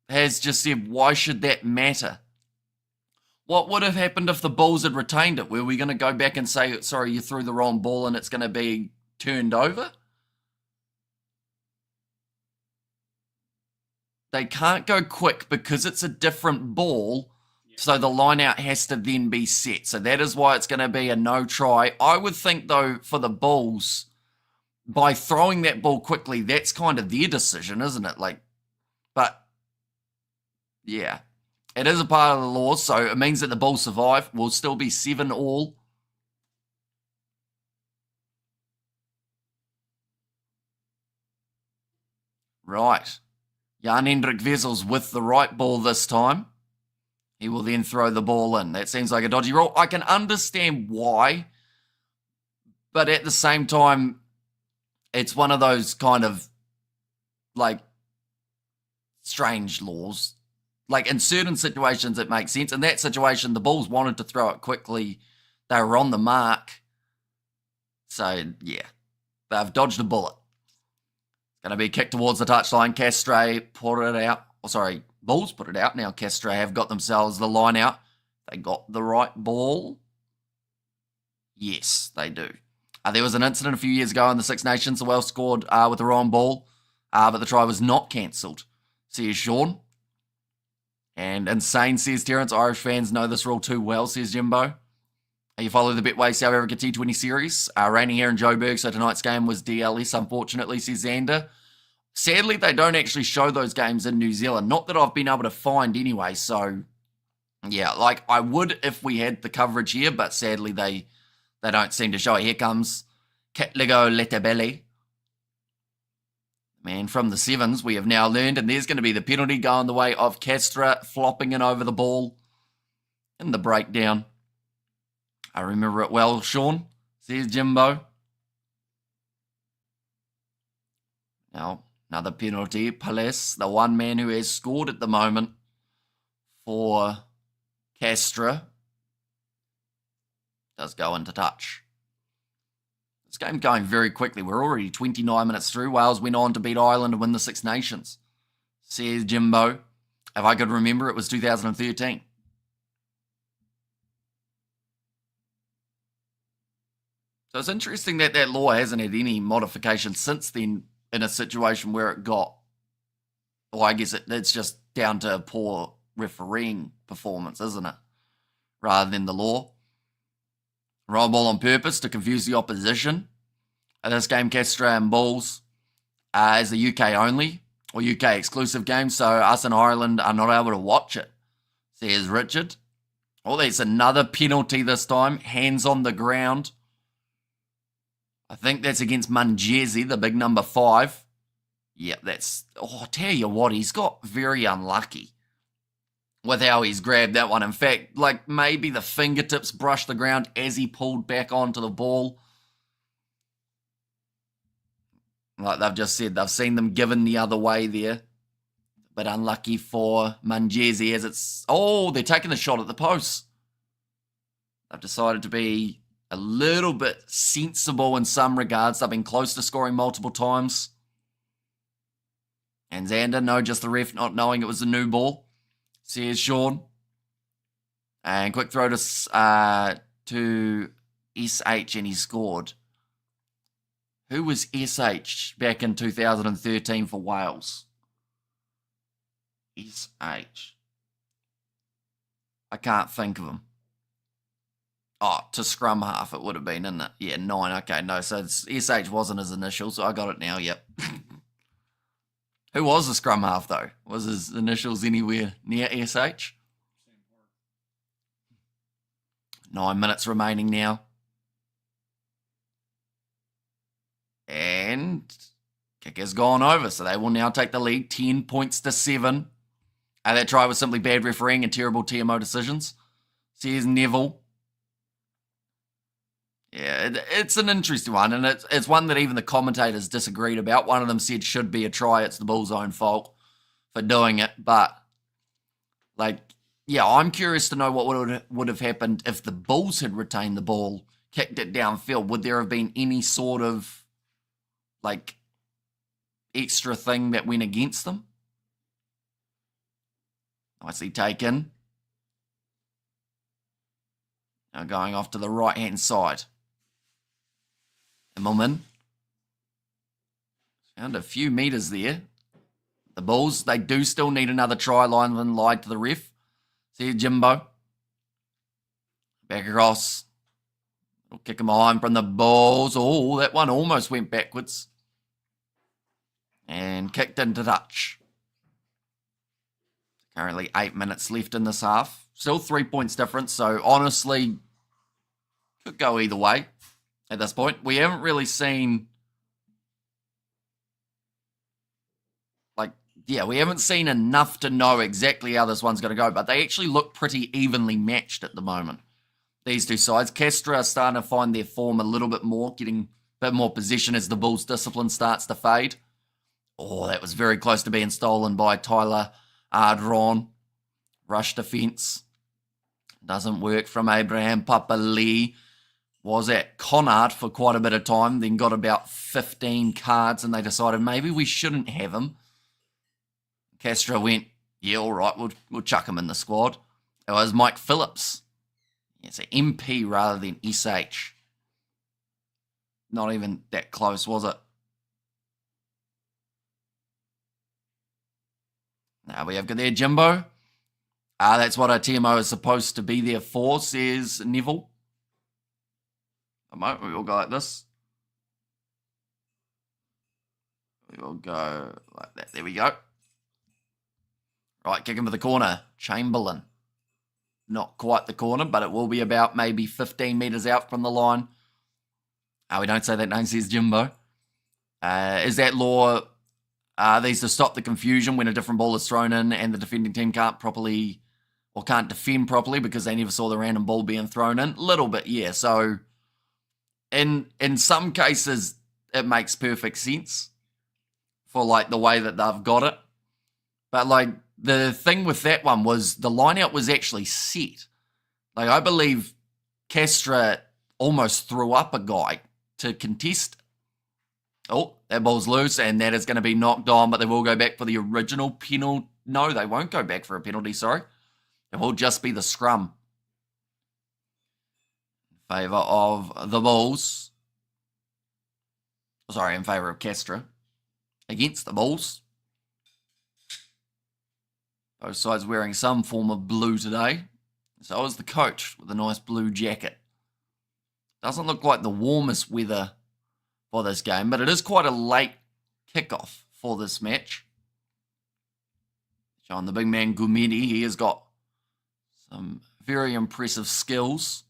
has just said, why should that matter? What would have happened if the Bulls had retained it? Were we going to go back and say, sorry, you threw the wrong ball and it's going to be turned over? They can't go quick because it's a different ball. So the line out has to then be set. So that is why it's going to be a no try. I would think, though, for the Bulls, by throwing that ball quickly, that's kind of their decision, isn't it? But yeah, it is a part of the law. So it means that the Bulls survive. Will still be 7-all. Right. Jan-Hendrik Wessels with the right ball this time. He will then throw the ball in. That seems like a dodgy rule. I can understand why, but at the same time, it's one of those kind of, strange laws. In certain situations, it makes sense. In that situation, the Bulls wanted to throw it quickly. They were on the mark. So, yeah, they've dodged a bullet. Going to be kicked towards the touchline. Castres put it out. Bulls put it out. Now Castres have got themselves the line out. They got the right ball. Yes, they do. There was an incident a few years ago in the Six Nations. The Welsh scored with the wrong ball, but the try was not cancelled. Says Sean. And insane, says Terence. Irish fans know this rule too well, says Jimbo. You follow the Betway South Africa T20 series. Raining here in Joburg, so tonight's game was DLS, unfortunately, says Xander. Sadly, they don't actually show those games in New Zealand. Not that I've been able to find anyway, so yeah, I would if we had the coverage here, but sadly they don't seem to show it. Here comes Ketligo Letabelli. Man, from the sevens, we have now learned, and there's going to be the penalty going the way of Castres, flopping in over the ball in the breakdown. I remember it well, Sean, says Jimbo. Now, another penalty. Palace, the one man who has scored at the moment for Castres, does go into touch. This game's going very quickly. We're already 29 minutes through. Wales went on to beat Ireland and win the Six Nations, says Jimbo. If I could remember, it was 2013. So it's interesting that that law hasn't had any modification since then in a situation where it got, well, I guess it's just down to poor refereeing performance, isn't it? Rather than the law. Roll ball on purpose to confuse the opposition. This game, Castres and Bulls, is a UK only or UK exclusive game, so us in Ireland are not able to watch it, says Richard. Oh, there's another penalty this time. Hands on the ground. I think that's against Mungezi, the big number 5. Yeah, that's... Oh, I tell you what, he's got very unlucky with how he's grabbed that one. In fact, maybe the fingertips brushed the ground as he pulled back onto the ball. Like they've just said, they've seen them given the other way there. But unlucky for Mungezi as it's... Oh, they're taking the shot at the post. They've decided to be a little bit sensible in some regards. They've been close to scoring multiple times. And Xander, no, just the ref not knowing it was a new ball, says Sean. And quick throw to SH, and he scored. Who was SH back in 2013 for Wales? SH. I can't think of him. Oh, to scrum half it would have been, isn't it? Yeah, 9. Okay, no, so SH wasn't his initial, so I got it now, yep. Who was the scrum half, though? Was his initials anywhere near SH? 9 minutes remaining now. And kick has gone over, so they will now take the lead, 10 points to 7. That try was simply bad refereeing and terrible TMO decisions, says Neville. Yeah, it's an interesting one, and it's one that even the commentators disagreed about. One of them said should be a try, it's the Bulls' own fault for doing it. But, yeah, I'm curious to know what would have happened if the Bulls had retained the ball, kicked it downfield. Would there have been any sort of, extra thing that went against them? Nicely taken. Now going off to the right-hand side. Immelman. Found a few metres there. The Bulls, they do still need another try. Lineman lied to the ref. See Jimbo. Back across. Kick him behind from the Bulls. Oh, that one almost went backwards. And kicked into touch. Currently 8 minutes left in this half. Still 3 points difference, so honestly, could go either way at this point. We haven't really seen... we haven't seen enough to know exactly how this one's going to go, but they actually look pretty evenly matched at the moment. These two sides. Castres are starting to find their form a little bit more, getting a bit more possession as the Bulls' discipline starts to fade. Oh, that was very close to being stolen by Tyler Ardron. Rush defense. Doesn't work from Abraham Papali. Was at Connacht for quite a bit of time, then got about 15 cards, and they decided maybe we shouldn't have him. Castres went, yeah, all right, we'll chuck him in the squad. It was Mike Phillips. It's an MP rather than SH. Not even that close, was it? Now we have got there Jimbo. That's what our TMO is supposed to be there for, says Neville. A moment, we will go like this. We will go like that. There we go. Right, kick him to the corner. Chamberlain. Not quite the corner, but it will be about maybe 15 metres out from the line. We don't say that name, says Jimbo. Is that law these to stop the confusion when a different ball is thrown in and the defending team can't defend properly because they never saw the random ball being thrown in? A little bit, yeah. So in some cases, it makes perfect sense for like the way that they've got it. But like the thing with that one was the lineout was actually set. Like I believe Castres almost threw up a guy to contest. Oh, that ball's loose and that is going to be knocked on, but they will go back for the original penalty. No, they won't go back for a penalty, sorry. It will just be the scrum. In favour of the Bulls. Sorry, in favour of Castres. Against the Bulls. Both sides wearing some form of blue today. So is the coach with a nice blue jacket. Doesn't look like the warmest weather for this game, but it is quite a late kickoff for this match. Showing the big man Gumedi, he has got some very impressive skills.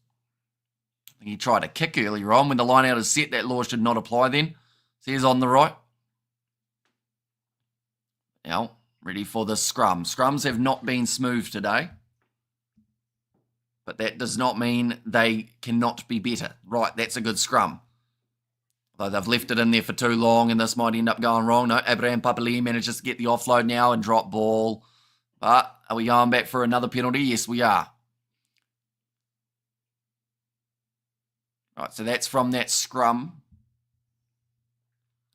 I think he tried a kick earlier on. When the line out is set, that law should not apply then. So he's on the right. Now, ready for the scrum. Scrums have not been smooth today. But that does not mean they cannot be better. Right, that's a good scrum. Though they've left it in there for too long and this might end up going wrong. No, Abraham Papali manages to get the offload now and drop ball. But are we going back for another penalty? Yes, we are. Right, so that's from that scrum.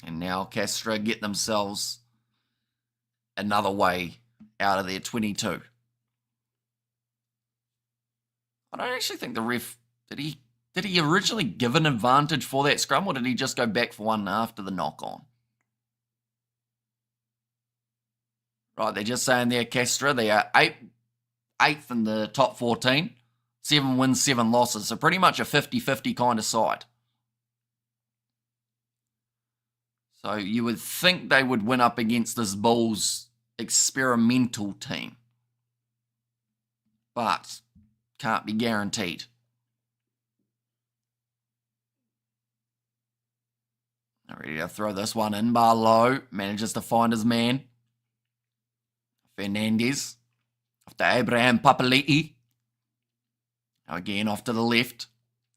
And now Castres get themselves another way out of their 22. I don't actually think the ref, did he originally give an advantage for that scrum or did he just go back for one after the knock-on? Right, they're just saying there, Castres, they are eighth in the top 14. 7 wins, 7 losses. So pretty much a 50-50 kind of side. So you would think they would win up against this Bulls experimental team. But can't be guaranteed. Ready to throw this one in. Barlow manages to find his man. Fernandez. Off to Abraham Papali'i. Now again off to the left.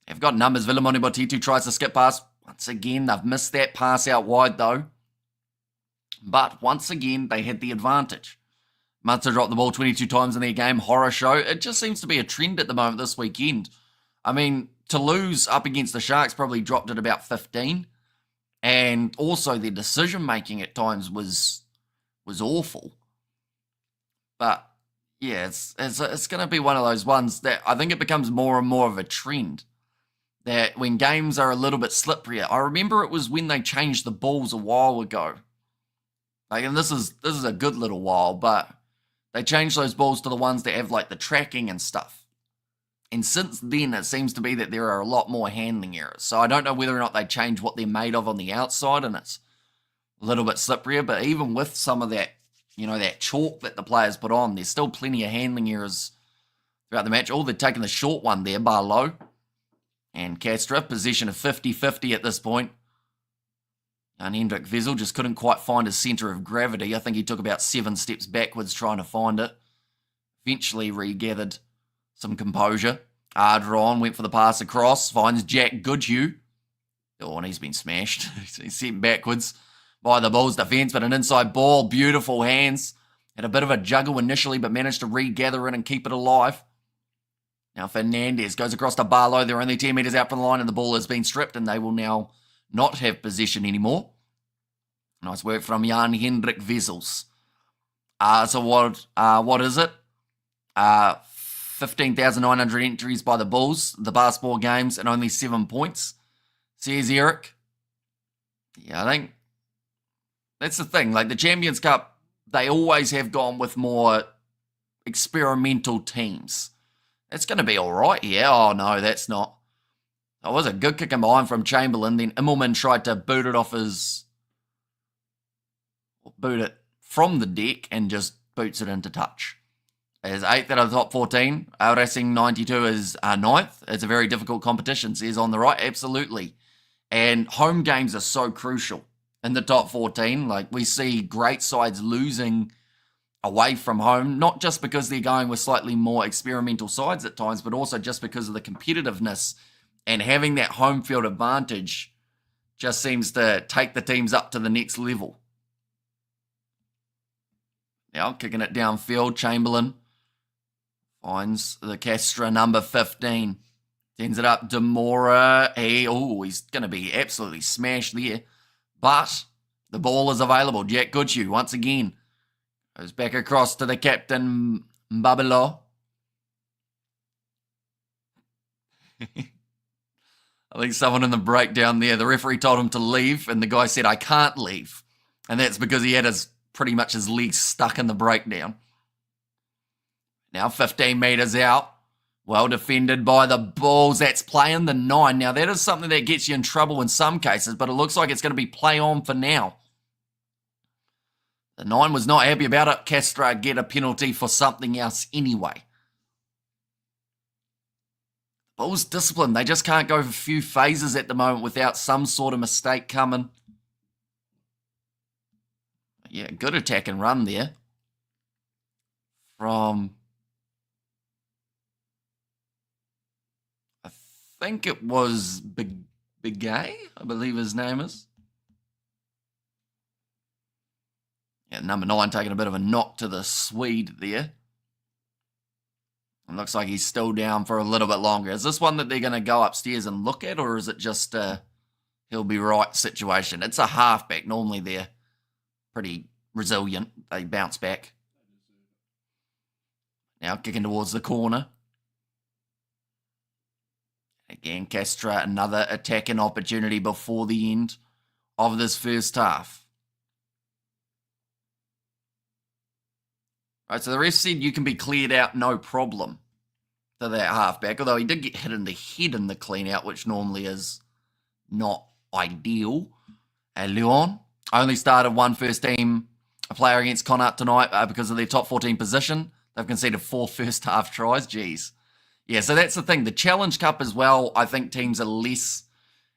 They've got numbers. Villamoni Botitu tries to skip past. Once again, they've missed that pass out wide though. But once again, they had the advantage. Munster dropped the ball 22 times in their game. Horror show. It just seems to be a trend at the moment this weekend. I mean, Toulouse up against the Sharks probably dropped at about 15. And also their decision-making at times was awful. But, yeah, it's going to be one of those ones that I think it becomes more and more of a trend. That when games are a little bit slipperier. I remember it was when they changed the balls a while ago. Like, and this is a good little while, but They changed those balls to the ones that have like the tracking and stuff. And since then, it seems to be that there are a lot more handling errors. So I don't know whether or not they change what they're made of on the outside and it's a little bit slipperier. But even with some of that, that chalk that the players put on, there's still plenty of handling errors throughout the match. Oh, they're taking the short one there, bar low. And Castres, possession of 50-50 at this point. And Hendrik Wessel just couldn't quite find his centre of gravity. I think he took about 7 steps backwards trying to find it. Eventually regathered some composure. Ardron went for the pass across. Finds Jack Goodhue. Oh, and he's been smashed. He's sent backwards by the Bulls defence, but an inside ball. Beautiful hands. Had a bit of a juggle initially, but managed to regather it and keep it alive. Now Fernandez goes across to Barlow. They're only 10 metres out from the line and the ball has been stripped and they will now not have possession anymore. Nice work from Jan Hendrik Wessels. So what is it? 15,900 entries by the Bulls, the basketball games, and only 7 points. Says Eric. Yeah, I think that's the thing. Like the Champions Cup, they always have gone with more experimental teams. It's going to be all right, yeah. Oh, no, that's not. That was a good kick in behind from Chamberlain. Then Immelman tried to boot it from the deck and just boots it into touch. As 8th out of the top 14. Racing 92 is 9th. It's a very difficult competition, says on the right. Absolutely. And home games are so crucial in the top 14. Like we see great sides losing away from home, not just because they're going with slightly more experimental sides at times, but also just because of the competitiveness and having that home field advantage just seems to take the teams up to the next level. Now, kicking it downfield, Chamberlain finds the Castres number 15. Sends it up, Demora. He's going to be absolutely smashed there. But the ball is available. Jack Goodhue, once again, goes back across to the captain, Mbabelo. I think someone in the breakdown there, the referee told him to leave, and the guy said, I can't leave. And that's because he had pretty much his legs stuck in the breakdown. Now 15 metres out. Well defended by the Bulls. That's play in the 9. Now that is something that gets you in trouble in some cases, but it looks like it's going to be play on for now. The 9 was not happy about it. Castres get a penalty for something else anyway. Bulls discipline. They just can't go for a few phases at the moment without some sort of mistake coming. Yeah, good attack and run there. From, I think it was Begay, I believe his name is. Yeah, number 9 taking a bit of a knock to the Swede there. It looks like he's still down for a little bit longer. Is this one that they're going to go upstairs and look at, or is it just a he'll be right situation? It's a halfback. Normally they're pretty resilient. They bounce back. Now kicking towards the corner. Again, Castres, another attacking opportunity before the end of this first half. Right, so the ref said you can be cleared out no problem to that halfback, although he did get hit in the head in the clean out, which normally is not ideal. Leon only started one first team player against Connacht tonight because of their top 14 position. They've conceded 4 first half tries. Jeez. Yeah, so that's the thing. The Challenge Cup as well, I think teams are less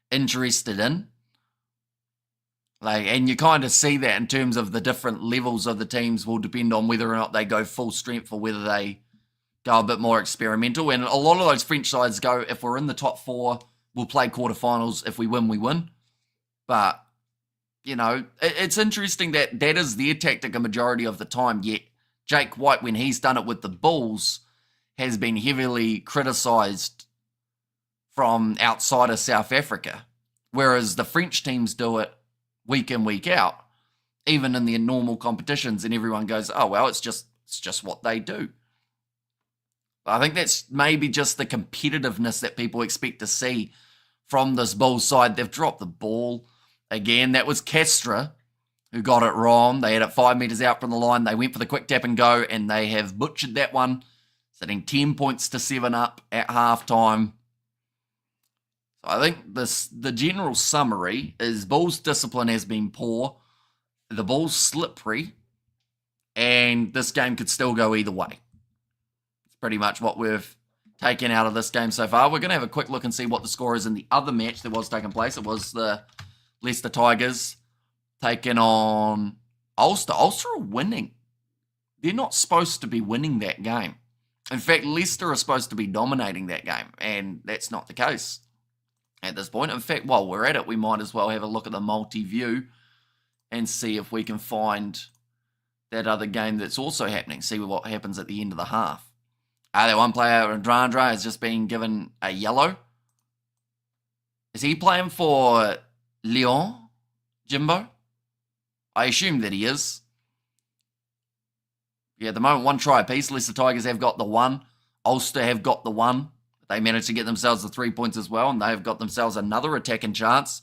interested in. And you kind of see that in terms of the different levels of the teams will depend on whether or not they go full strength or whether they go a bit more experimental. And a lot of those French sides go, if we're in the top 4, we'll play quarterfinals. If we win, we win. But, it's interesting that that is their tactic a majority of the time. Yet Jake White, when he's done it with the Bulls, has been heavily criticised from outside of South Africa. Whereas the French teams do it week in, week out, even in their normal competitions, and everyone goes, oh, well, it's just what they do. I think that's maybe just the competitiveness that people expect to see from this Bulls side. They've dropped the ball again. That was Castres who got it wrong. They had it 5 metres out from the line. They went for the quick tap and go, and they have butchered that one, sitting 10 points to 7 up at halftime. So I think the general summary is Bulls' discipline has been poor, the Bulls slippery, and this game could still go either way. It's pretty much what we've taken out of this game so far. We're going to have a quick look and see what the score is in the other match that was taking place. It was the Leicester Tigers taking on Ulster. Ulster are winning. They're not supposed to be winning that game. In fact, Leicester are supposed to be dominating that game, and that's not the case at this point. In fact, while we're at it, we might as well have a look at the multi-view and see if we can find that other game that's also happening, see what happens at the end of the half. That one player, Andrandra, has just been given a yellow. Is he playing for Lyon, Jimbo? I assume that he is. Yeah, at the moment, 1 try apiece. Leicester Tigers have got the 1. Ulster have got the 1. They managed to get themselves the 3 points as well, and they have got themselves another attacking chance.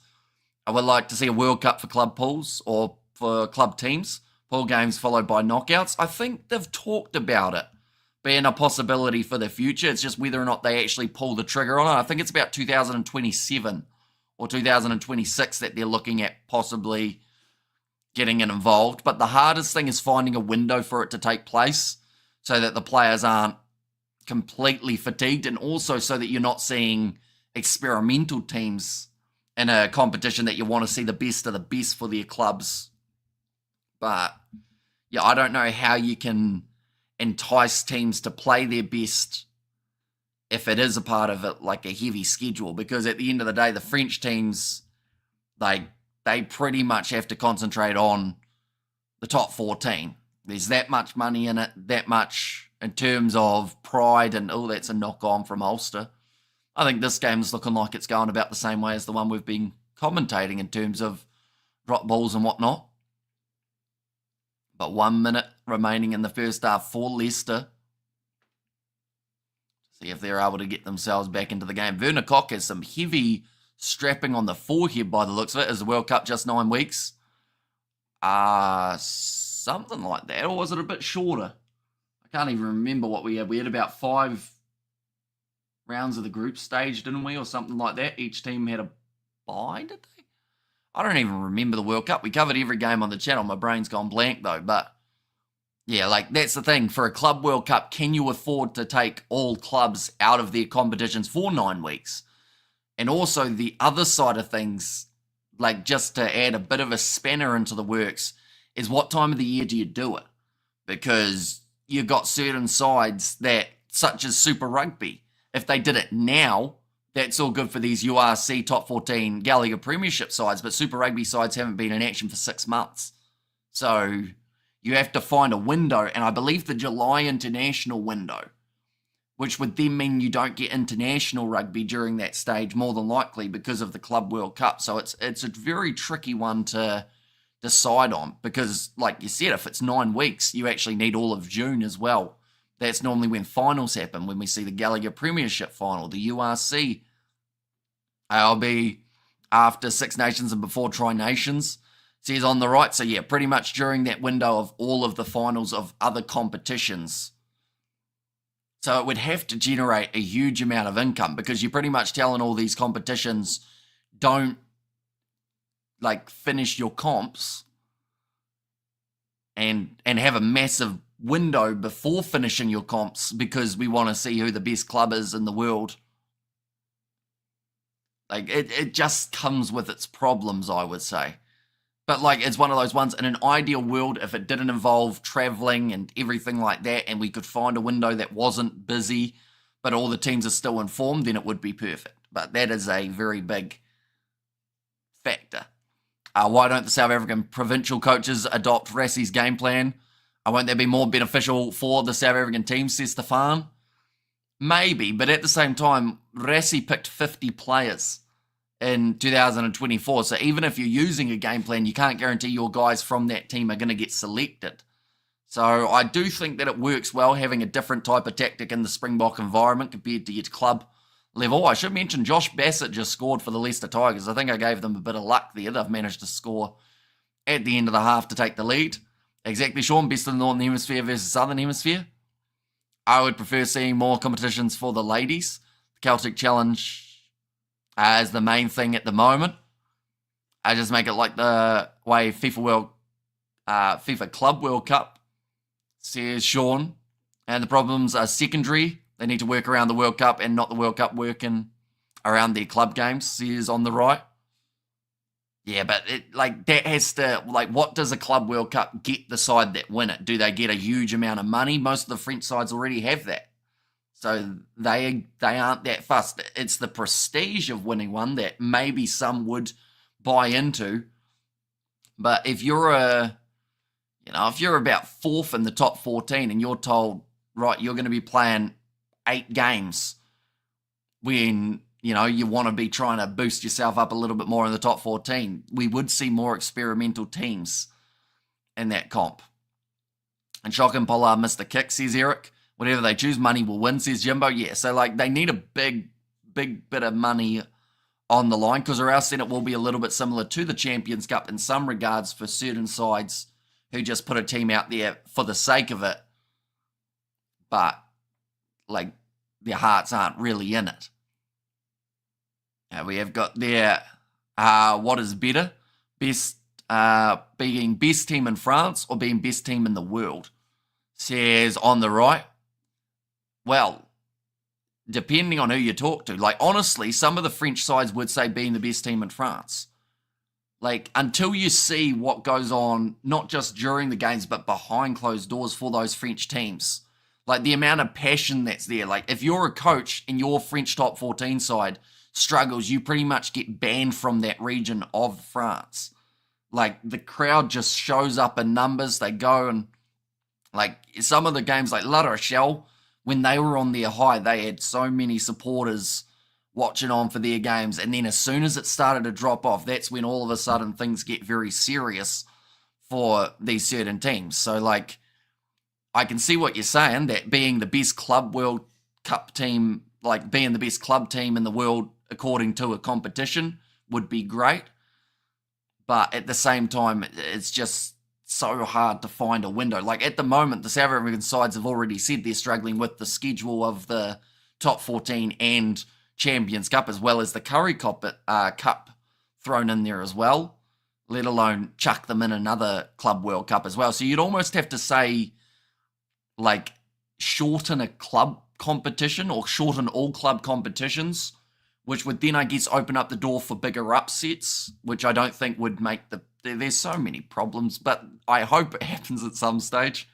I would like to see a World Cup for club pools or for club teams. Pool games followed by knockouts. I think they've talked about it being a possibility for the future. It's just whether or not they actually pull the trigger on it. I think it's about 2027 or 2026 that they're looking at possibly getting it involved. But the hardest thing is finding a window for it to take place so that the players aren't completely fatigued, and also so that you're not seeing experimental teams in a competition that you want to see the best of the best for their clubs. But yeah, I don't know how you can entice teams to play their best if it is a part of it, like a heavy schedule, because at the end of the day, the French teams, they pretty much have to concentrate on the top 14. There's that much money in it, that much in terms of pride, and that's a knock-on from Ulster. I think this game's looking like it's going about the same way as the one we've been commentating in terms of drop balls and whatnot. But 1 minute remaining in the first half for Leicester. See if they're able to get themselves back into the game. Werner Koch has some heavy strapping on the forehead by the looks of it. Is the World Cup just 9 weeks? Something like that. Or was it a bit shorter? I can't even remember what we had. We had about 5 rounds of the group stage, didn't we? Or something like that. Each team had a bye, did they? I don't even remember the World Cup. We covered every game on the channel. My brain's gone blank though. But yeah, that's the thing. For a Club World Cup, can you afford to take all clubs out of their competitions for 9 weeks? And also the other side of things, just to add a bit of a spanner into the works, is what time of the year do you do it? Because you've got certain sides that, such as Super Rugby, if they did it now, that's all good for these URC top 14 Gallagher Premiership sides, but Super Rugby sides haven't been in action for 6 months. So you have to find a window, and I believe the July international window, which would then mean you don't get international rugby during that stage, more than likely, because of the Club World Cup. So it's a very tricky one to decide on, because, like you said, if it's 9 weeks, you actually need all of June as well. That's normally when finals happen, when we see the Gallagher Premiership final, the URC. I'll be after Six Nations and before Tri-Nations. Says on the right. So yeah, pretty much during that window of all of the finals of other competitions. So it would have to generate a huge amount of income, because you're pretty much telling all these competitions, don't finish your comps and have a massive window before finishing your comps, because we want to see who the best club is in the world. It just comes with its problems, I would say. But it's one of those ones, in an ideal world, if it didn't involve traveling and everything like that, and we could find a window that wasn't busy, but all the teams are still informed, then it would be perfect. But that is a very big factor. Why don't the South African provincial coaches adopt Rassie's game plan? Won't that be more beneficial for the South African team, says Stefan? Maybe, but at the same time, Rassie picked 50 players in 2024. So even if you're using a game plan, you can't guarantee your guys from that team are going to get selected. So I do think that it works well having a different type of tactic in the Springbok environment compared to your club level. I should mention Josh Bassett just scored for the Leicester Tigers. I think I gave them a bit of luck there. They've managed to score at the end of the half to take the lead. Exactly, Sean. Best of the Northern Hemisphere versus Southern Hemisphere. I would prefer seeing more competitions for the ladies. The Celtic Challenge is the main thing at the moment. I just make it like the way FIFA Club World Cup, says Sean. And the problems are secondary. They need to work around the World Cup and not the World Cup working around their club games, says on the right. Yeah, but that has to, what does a Club World Cup get the side that win it? Do they get a huge amount of money? Most of the French sides already have that. So they aren't that fussed. It's the prestige of winning one that maybe some would buy into. But if you're about fourth in the top 14 and you're told, right, you're going to be playing 8 games when, you want to be trying to boost yourself up a little bit more in the top 14, we would see more experimental teams in that comp. And Shock and Pollard missed the kick, says Eric. Whatever they choose, money will win, says Jimbo. Yeah, so they need a big bit of money on the line, because or else then it will be a little bit similar to the Champions Cup in some regards for certain sides who just put a team out there for the sake of it, but their hearts aren't really in it. We have got there, what is better? Being best team in France or being best team in the world? Says on the right. Well, depending on who you talk to. Honestly, some of the French sides would say being the best team in France. Until you see what goes on, not just during the games, but behind closed doors for those French teams. The amount of passion that's there. If you're a coach and your French top 14 side struggles, you pretty much get banned from that region of France. The crowd just shows up in numbers. They go and, some of the games like La Rochelle, when they were on their high, they had so many supporters watching on for their games. And then as soon as it started to drop off, that's when all of a sudden things get very serious for these certain teams. So, I can see what you're saying, that being the best Club World Cup team, being the best club team in the world according to a competition would be great. But at the same time, it's just so hard to find a window. At the moment, the South African sides have already said they're struggling with the schedule of the top 14 and Champions Cup, as well as the Curry Cup thrown in there as well, let alone chuck them in another Club World Cup as well. So you'd almost have to say, shorten a club competition or shorten all club competitions, which would then, I guess, open up the door for bigger upsets, which I don't think would make there's so many problems, but I hope it happens at some stage.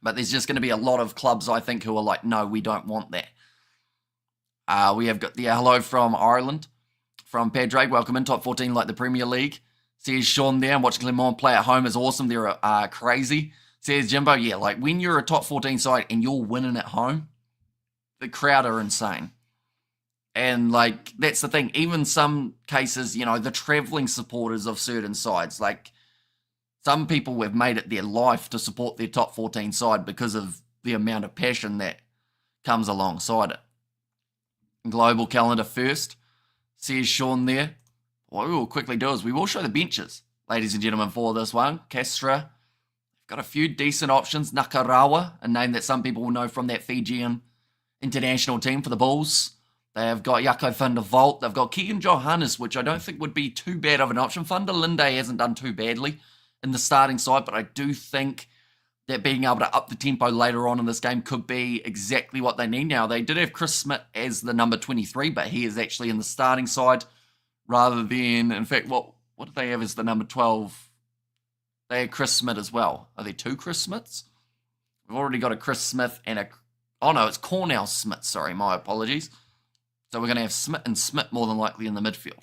But there's just going to be a lot of clubs, I think, who are no, we don't want that. We have got the hello from Ireland, from Padraig. Welcome in, top 14 like the Premier League. Says Sean there, watching Clermont play at home is awesome. They're crazy. Says Jimbo, yeah, when you're a top 14 side and you're winning at home, the crowd are insane. And, that's the thing. Even some cases, the travelling supporters of certain sides, some people have made it their life to support their top 14 side because of the amount of passion that comes alongside it. Global calendar first, says Sean there. What we will quickly do is we will show the benches, ladies and gentlemen, for this one. Castres, got a few decent options. Nakarawa, a name that some people will know from that Fijian international team for the Bulls. They have got Jaco van der Walt. They've got Keegan Johannes, which I don't think would be too bad of an option. Van der Linde hasn't done too badly in the starting side, but I do think that being able to up the tempo later on in this game could be exactly what they need. Now, they did have Chris Smith as the number 23, but he is actually in the starting side rather than, in fact, what do they have as the number 12? They had Chris Smith as well. Are there 2 Chris Smiths? We've already got a Chris Smith and it's Cornell Smith, sorry, my apologies. So we're going to have Smith and Smith more than likely in the midfield.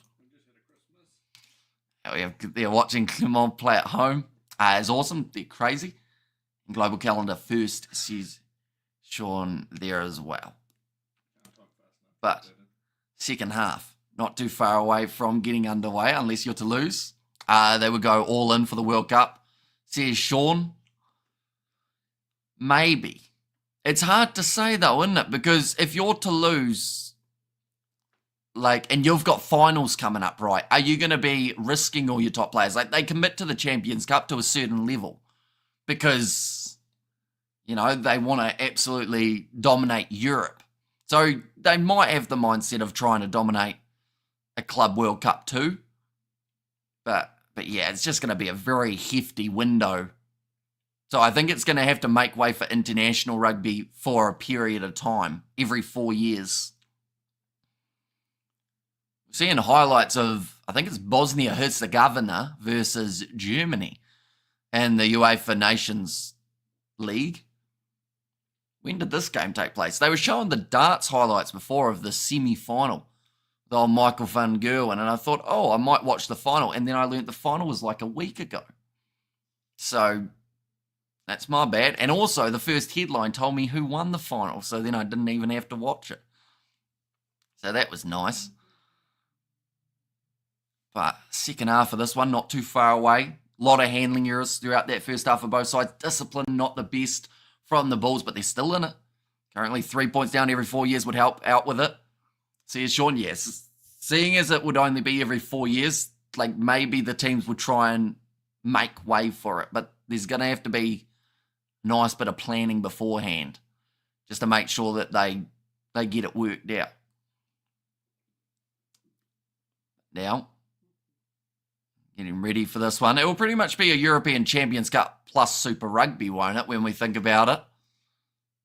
They're watching Clermont play at home. It's awesome. They're crazy. Global calendar first, says Sean there as well. But second half, not too far away from getting underway, unless you're to lose. They would go all in for the World Cup, says Sean. Maybe. It's hard to say though, isn't it? Because if you're to lose, Like, and you've got finals coming up, right? Are you going to be risking all your top players? Like, they commit to the Champions Cup to a certain level because, you know, they want to absolutely dominate Europe. So they might have the mindset of trying to dominate a Club World Cup too. But yeah, it's just going to be a very hefty window. So I think it's going to have to make way for international rugby for a period of time, every 4 years. Seeing highlights of, I think it's Bosnia-Herzegovina versus Germany and the UEFA Nations League. When did this game take place? They were showing the darts highlights before of the semi-final, the old Michael van Gerwen, and I thought, oh, I might watch the final, and then I learnt the final was like a week ago. So that's my bad. And also, the first headline told me who won the final, so then I didn't even have to watch it. So that was nice. But second half of this one, not too far away. A lot of handling errors throughout that first half of both sides. Discipline, not the best from the Bulls, but they're still in it. Currently 3 points down every 4 years would help out with it. See, Sean, yes. Seeing as it would only be every 4 years, like maybe the teams would try and make way for it. But there's going to have to be a nice bit of planning beforehand just to make sure that they get it worked out. Now, getting ready for this one. It will pretty much be a European Champions Cup plus Super Rugby, won't it, when we think about it?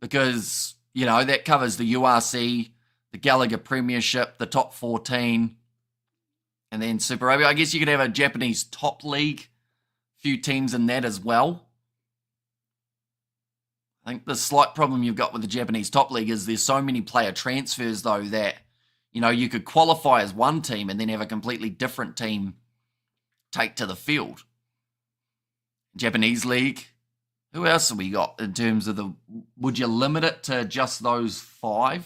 Because, you know, that covers the URC, the Gallagher Premiership, the top 14, and then Super Rugby. I guess you could have a Japanese top league, a few teams in that as well. I think the slight problem you've got with the Japanese top league is there's so many player transfers, though, that, you know, you could qualify as one team and then have a completely different team take to the field. Japanese league. Who else have we got in terms of the... Would you limit it to just those 5? I'm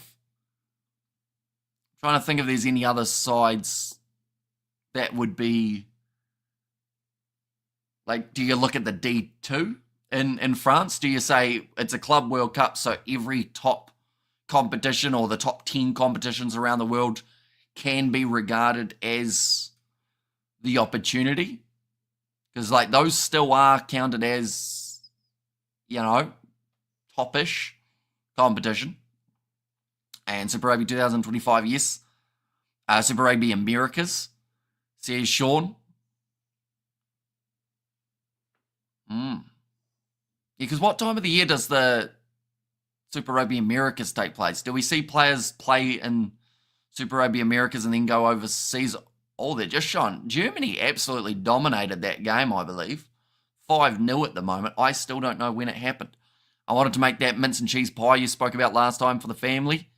trying to think if there's any other sides that would be... Like, do you look at the D2 in France? Do you say it's a Club World Cup, so every top competition or the top 10 competitions around the world can be regarded as the opportunity? Because, like, those still are counted as, you know, top-ish competition. And Super Rugby 2025, yes. Super Rugby Americas, says Sean. Yeah, because what time of the year does the Super Rugby Americas take place? Do we see players play in Super Rugby Americas and then go overseas? Oh, they're just showing. Germany absolutely dominated that game, I believe. 5-0 at the moment. I still don't know when it happened. I wanted to make that mince and cheese pie you spoke about last time for the family.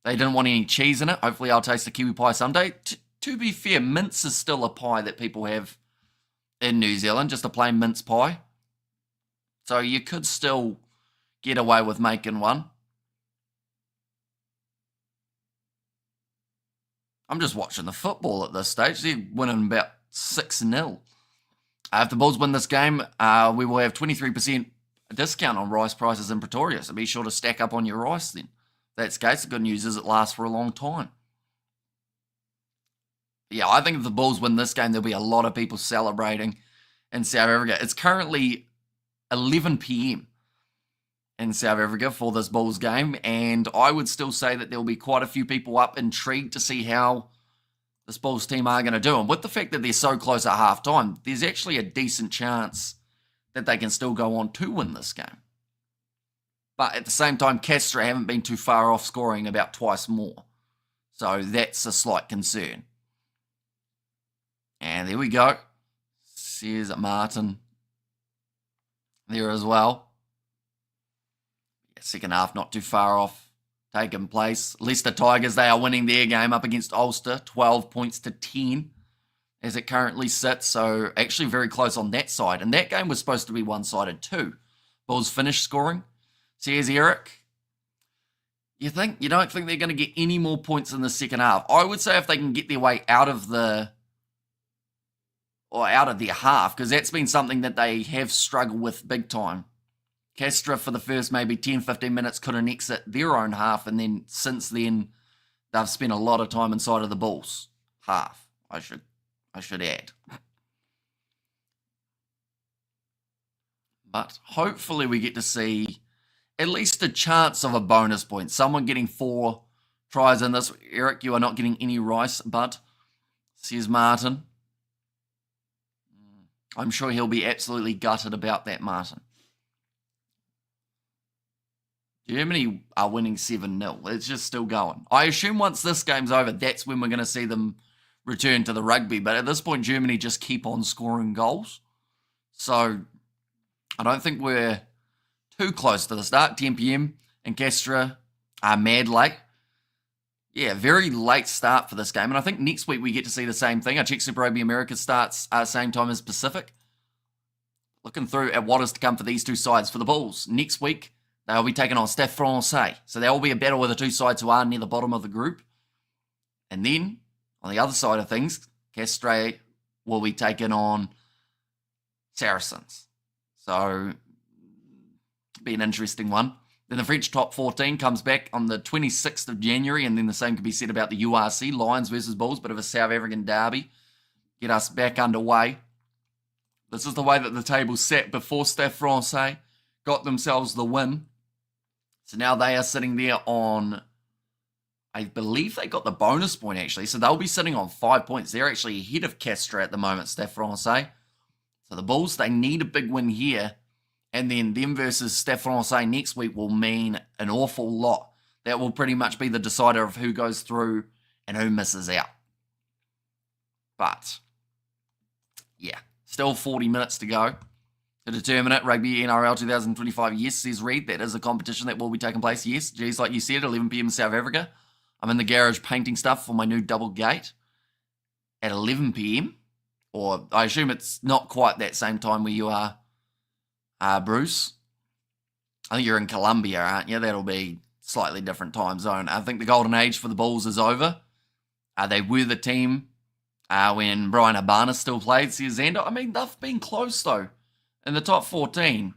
They didn't want any cheese in it. Hopefully I'll taste the kiwi pie someday. To be fair, mince is still a pie that people have in New Zealand, just a plain mince pie. So you could still get away with making one. I'm just watching the football at this stage. They're winning about 6-0. If the Bulls win this game, we will have 23% discount on rice prices in Pretoria. So be sure to stack up on your rice then. That's the case. The good news is it lasts for a long time. Yeah, I think if the Bulls win this game, there'll be a lot of people celebrating in South Africa. It's currently 11 p.m. in South Africa for this Bulls game, and I would still say that there will be quite a few people up intrigued to see how this Bulls team are going to do. And with the fact that they're so close at halftime, there's actually a decent chance that they can still go on to win this game. But at the same time, Castres haven't been too far off, scoring about twice more. So that's a slight concern. And there we go. Says Martin there as well. Second half not too far off taking place. Leicester Tigers, they are winning their game up against Ulster, 12 points to 10 as it currently sits. So actually very close on that side. And that game was supposed to be one-sided too. Bulls finished scoring. Says Eric. You don't think they're going to get any more points in the second half? I would say if they can get their way out of their half, because that's been something that they have struggled with big time. Castres for the first maybe 10-15 minutes couldn't exit their own half, and then since then they've spent a lot of time inside of the Bulls. Half, I should add. But hopefully we get to see at least a chance of a bonus point. Someone getting 4 tries in this. Eric, you are not getting any rice, but says Martin. I'm sure he'll be absolutely gutted about that, Martin. Germany are winning 7-0. It's just still going. I assume once this game's over, that's when we're going to see them return to the rugby. But at this point, Germany just keep on scoring goals. So I don't think we're too close to the start. 10 p.m. and Castres are mad late. Yeah, very late start for this game. And I think next week we get to see the same thing. I checked Super Rugby America starts same time as Pacific. Looking through at what is to come for these two sides. For the Bulls, next week, they'll be taking on Stade Francais. So there will be a battle with the two sides who are near the bottom of the group. And then, on the other side of things, Castres will be taking on Saracens. So, it'll be an interesting one. Then the French top 14 comes back on the 26th of January, and then the same can be said about the URC, Lions versus Bulls, bit of a South African derby. Get us back underway. This is the way that the table sat before Stade Francais got themselves the win. So now they are sitting there on, I believe they got the bonus point actually. So they'll be sitting on 5 points. They're actually ahead of Castres at the moment, Stade Francais. So the Bulls, they need a big win here. And then them versus Stade Francais next week will mean an awful lot. That will pretty much be the decider of who goes through and who misses out. But, yeah, still 40 minutes to go to determine it. Rugby NRL 2025, yes, says Reed. That is a competition that will be taking place, yes. Geez, like you said, 11 p.m. in South Africa. I'm in the garage painting stuff for my new double gate at 11 p.m. Or I assume it's not quite that same time where you are, Bruce. I think you're in Colombia, aren't you? That'll be slightly different time zone. I think the golden age for the Bulls is over. They were the team when Brian Urbana still played, says Xander. I mean, they've been close, though. In the top 14,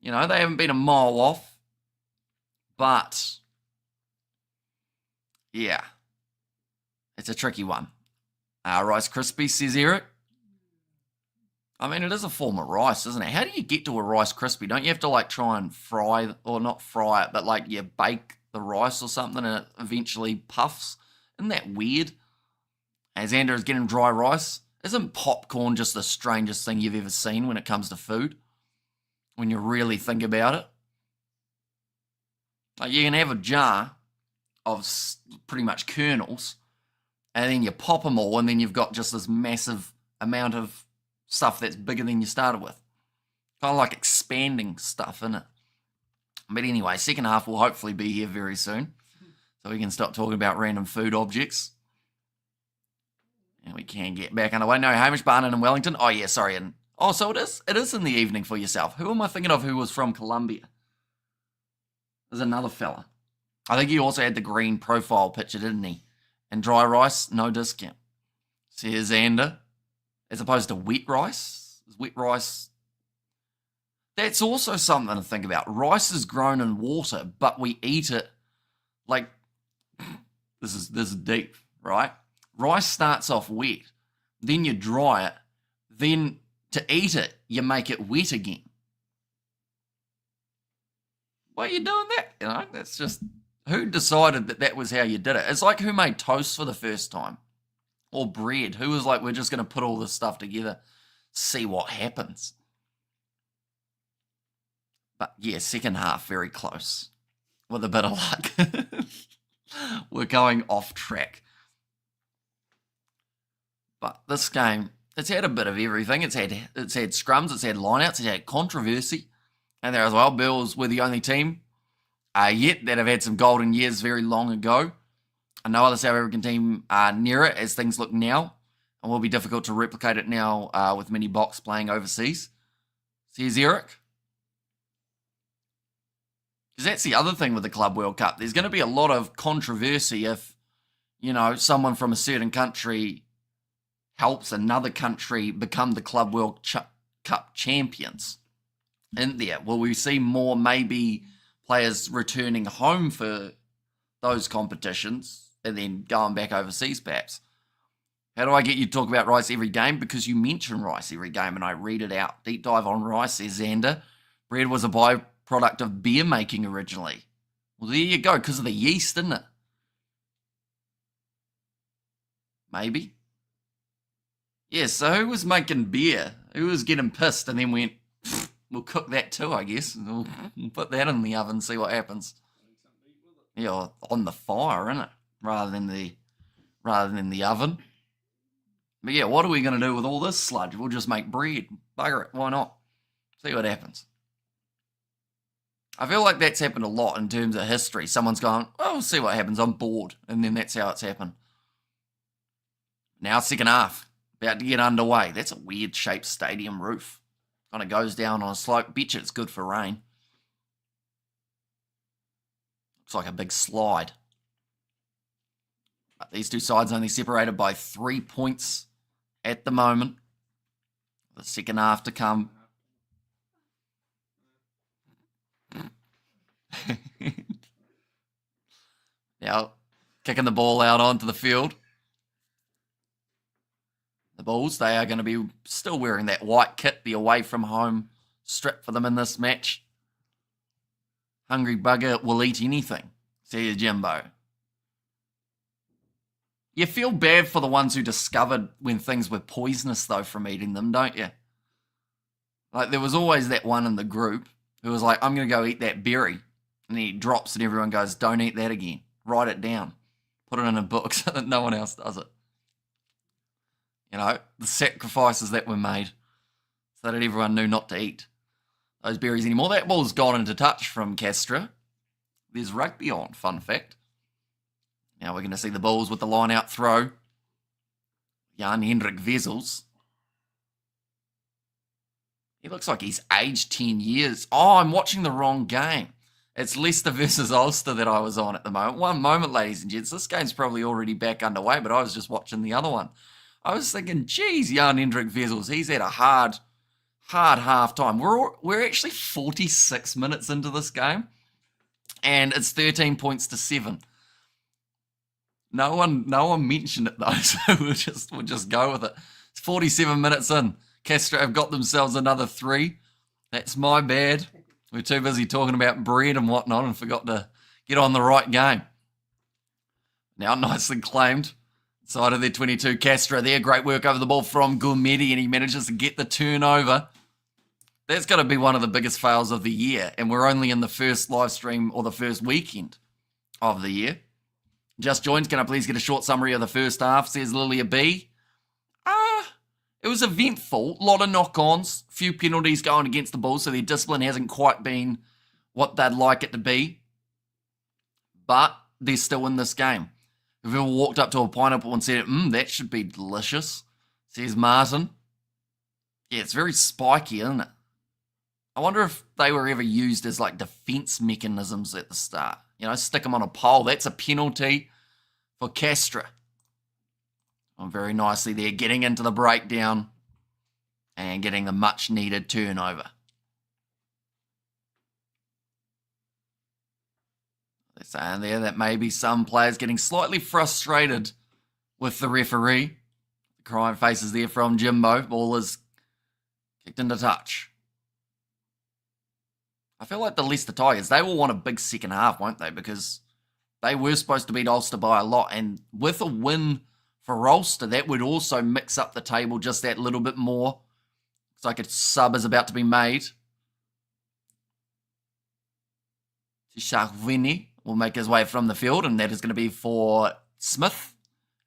you know, they haven't been a mile off. But, yeah, it's a tricky one. Rice Krispie, says Eric. I mean, it is a form of rice, isn't it? How do you get to a Rice Krispie? Don't you have to, like, try and fry, or not fry it, but, like, you bake the rice or something and it eventually puffs? Isn't that weird? As Xander is getting dry rice. Isn't popcorn just the strangest thing you've ever seen when it comes to food? When you really think about it. Like you can have a jar of pretty much kernels, and then you pop them all, and then you've got just this massive amount of stuff that's bigger than you started with. Kind of like expanding stuff, isn't it? But anyway, second half will hopefully be here very soon, so we can stop talking about random food objects. And we can get back underway. No, Hamish Barnett in Wellington. Oh, yeah, sorry. And so it is in the evening for yourself. Who am I thinking of who was from Colombia? There's another fella. I think he also had the green profile picture, didn't he? And dry rice, no discount. Says Xander. As opposed to wet rice. Is wet rice... That's also something to think about. Rice is grown in water, but we eat it like... This is deep, right? Rice starts off wet, then you dry it, then to eat it, you make it wet again. Why are you doing that? You know, that's just, who decided that was how you did it? It's like who made toast for the first time? Or bread. Who was like, we're just going to put all this stuff together, see what happens. But yeah, second half, very close. With a bit of luck. We're going off track. But this game, it's had a bit of everything. It's had scrums, it's had lineouts, it's had controversy. And there as well, Bills were the only team yet that have had some golden years very long ago. And no other South African team near it as things look now. And will be difficult to replicate it now with many Boks playing overseas. So here's Eric. Because that's the other thing with the Club World Cup. There's going to be a lot of controversy if, you know, someone from a certain country helps another country become the Club World Cup champions. In there, will we see more maybe players returning home for those competitions? and then going back overseas perhaps. How do I get you to talk about rice every game? Because you mention rice every game and I read it out. Deep dive on rice, says Xander. Bread was a byproduct of beer making originally. Well, there you go, because of the yeast, isn't it? Maybe. Yeah, so who was making beer? Who was getting pissed and then went, we'll cook that too, I guess. We'll put that in the oven, see what happens. Yeah, on the fire, innit? Rather than the oven. But yeah, what are we going to do with all this sludge? We'll just make bread. Bugger it, why not? See what happens. I feel like that's happened a lot in terms of history. Someone's gone, oh, we'll see what happens, I'm bored. And then that's how it's happened. Now second half, about to get underway. That's a weird shaped stadium roof. Kind of goes down on a slope. Bet you it's good for rain. Looks like a big slide. But these two sides only separated by 3 points at the moment. The second half to come. Now, kicking the ball out onto the field. The Bulls, they are going to be still wearing that white kit, the away from home strip for them in this match. Hungry bugger will eat anything, says Jimbo. You feel bad for the ones who discovered when things were poisonous, though, from eating them, don't you? Like, there was always that one in the group who was like, I'm going to go eat that berry. And he drops and everyone goes, don't eat that again. Write it down. Put it in a book so that no one else does it. You know, the sacrifices that were made so that everyone knew not to eat those berries anymore. That ball's gone into touch from Castres. There's rugby on, fun fact. Now we're going to see the Bulls with the line-out throw. Jan-Hendrik Wessels. He looks like he's aged 10 years. Oh, I'm watching the wrong game. It's Leicester versus Ulster that I was on at the moment. One moment, ladies and gents. This game's probably already back underway, but I was just watching the other one. I was thinking, geez, Jan-Hendrik Wessels, he's had a hard half time. We're actually 46 minutes into this game, and it's 13 points to 7. No one mentioned it though, so we'll just go with it. It's 47 minutes in. Castres have got themselves another 3. That's my bad. We're too busy talking about bread and whatnot and forgot to get on the right game. Now nicely claimed. Side of their 22, Castres there. Great work over the ball from Gourmeti, and he manages to get the turnover. That's got to be one of the biggest fails of the year, and we're only in the first live stream or the first weekend of the year. Just joined. Can I please get a short summary of the first half, says Lilia B. It was eventful. A lot of knock-ons. Few penalties going against the Bulls, so their discipline hasn't quite been what they'd like it to be. But they're still in this game. If you ever walked up to a pineapple and said, that should be delicious, says Martin. Yeah, it's very spiky, isn't it? I wonder if they were ever used as like defense mechanisms at the start. You know, stick them on a pole. That's a penalty for Castres. Very nicely there, getting into the breakdown and getting the much needed turnover. They're saying there that maybe some players getting slightly frustrated with the referee. The crying faces there from Jimbo. Ball is kicked into touch. I feel like the Leicester Tigers, they will want a big second half, won't they? Because they were supposed to beat Ulster by a lot. And with a win for Ulster, that would also mix up the table just that little bit more. Looks like a sub is about to be made. Tisharvini will make his way from the field, and that is going to be for Smith.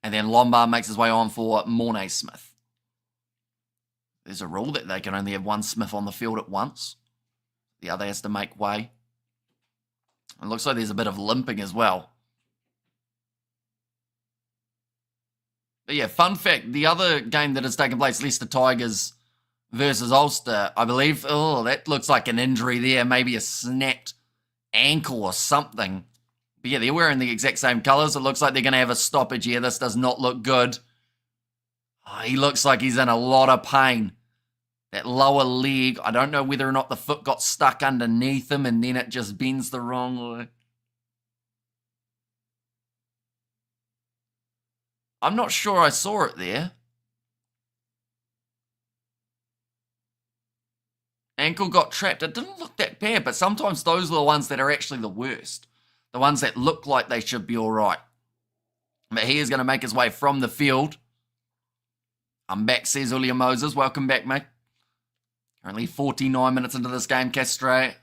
And then Lombard makes his way on for Mornay Smith. There's a rule that they can only have one Smith on the field at once. The other has to make way. It looks like there's a bit of limping as well. But yeah, fun fact, the other game that has taken place, Leicester Tigers versus Ulster, I believe, that looks like an injury there, maybe a snapped ankle or something. But yeah, they're wearing the exact same colours. It looks like they're going to have a stoppage here. This does not look good. Oh, he looks like he's in a lot of pain. That lower leg, I don't know whether or not the foot got stuck underneath him and then it just bends the wrong way. I'm not sure I saw it there. Ankle got trapped. It didn't look that bad, but sometimes those are the ones that are actually the worst. The ones that look like they should be all right. But he is going to make his way from the field. I'm back, says Ulia Moses. Welcome back, mate. Currently 49 minutes into this game. Castres,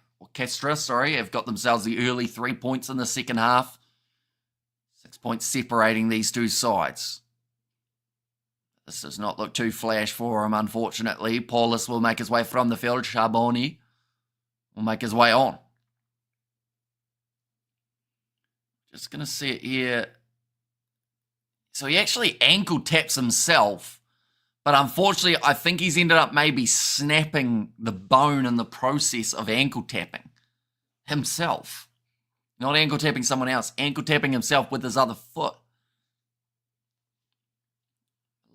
have got themselves the early 3 points in the second half. 6 points separating these two sides. This does not look too flash for him, unfortunately. Paulus will make his way from the field. Charbonnier will make his way on. Just going to see it here. So he actually ankle taps himself, but unfortunately, I think he's ended up maybe snapping the bone in the process of ankle tapping himself. Not ankle tapping someone else, ankle tapping himself with his other foot.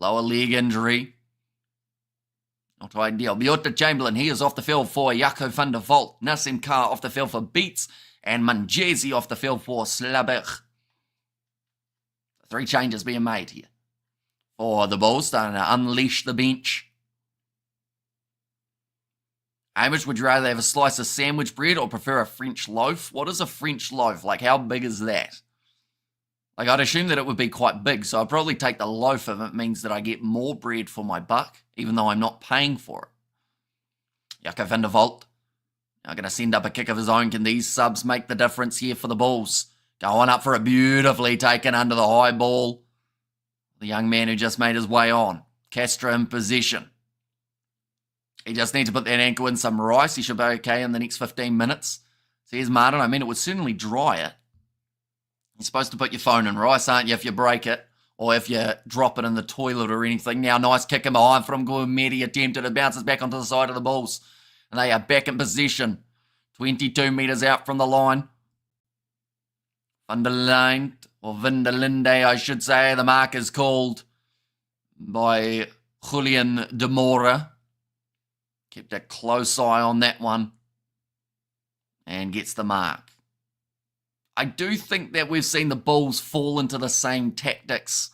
Lower leg injury. Not ideal. Bjorta Chamberlain, he is off the field for Jaco van der Walt. Nassim Carr off the field for Beats. And Manjesi off the field for Slabich. 3 changes being made here for the Bulls, starting to unleash the bench. Hamish, would you rather have a slice of sandwich bread or prefer a French loaf? What is a French loaf? Like, how big is that? Like, I'd assume that it would be quite big, so I'd probably take the loaf if it means that I get more bread for my buck, even though I'm not paying for it. Jaco van der Walt now going to send up a kick of his own. Can these subs make the difference here for the Bulls? Going up for it, beautifully taken under the high ball. The young man who just made his way on. Castres in possession. He just needs to put that ankle in some rice. He should be okay in the next 15 minutes. So here's Martin. I mean, it would certainly dry it. You're supposed to put your phone in rice, aren't you, if you break it? Or if you drop it in the toilet or anything. Now, nice kick in behind from Gourmet. Attempted. It bounces back onto the side of the Bulls. And they are back in possession. 22 metres out from the line. Van der Linde, I should say. The mark is called by Julian de Mora. Kept a close eye on that one. And gets the mark. I do think that we've seen the Bulls fall into the same tactics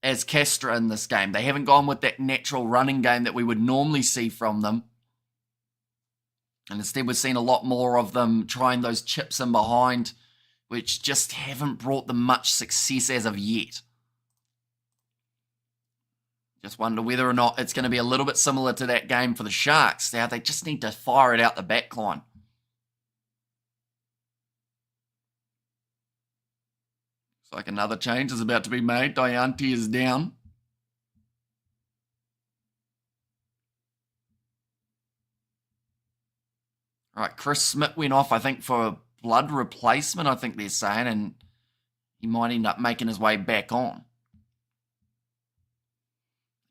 as Castres in this game. They haven't gone with that natural running game that we would normally see from them. And instead we've seen a lot more of them trying those chips in behind, which just haven't brought them much success as of yet. Just wonder whether or not it's going to be a little bit similar to that game for the Sharks. Now they just need to fire it out the back line. Looks like another change is about to be made. Dianti is down. All right, Chris Smith went off, I think, for a blood replacement, I think they're saying, and he might end up making his way back on.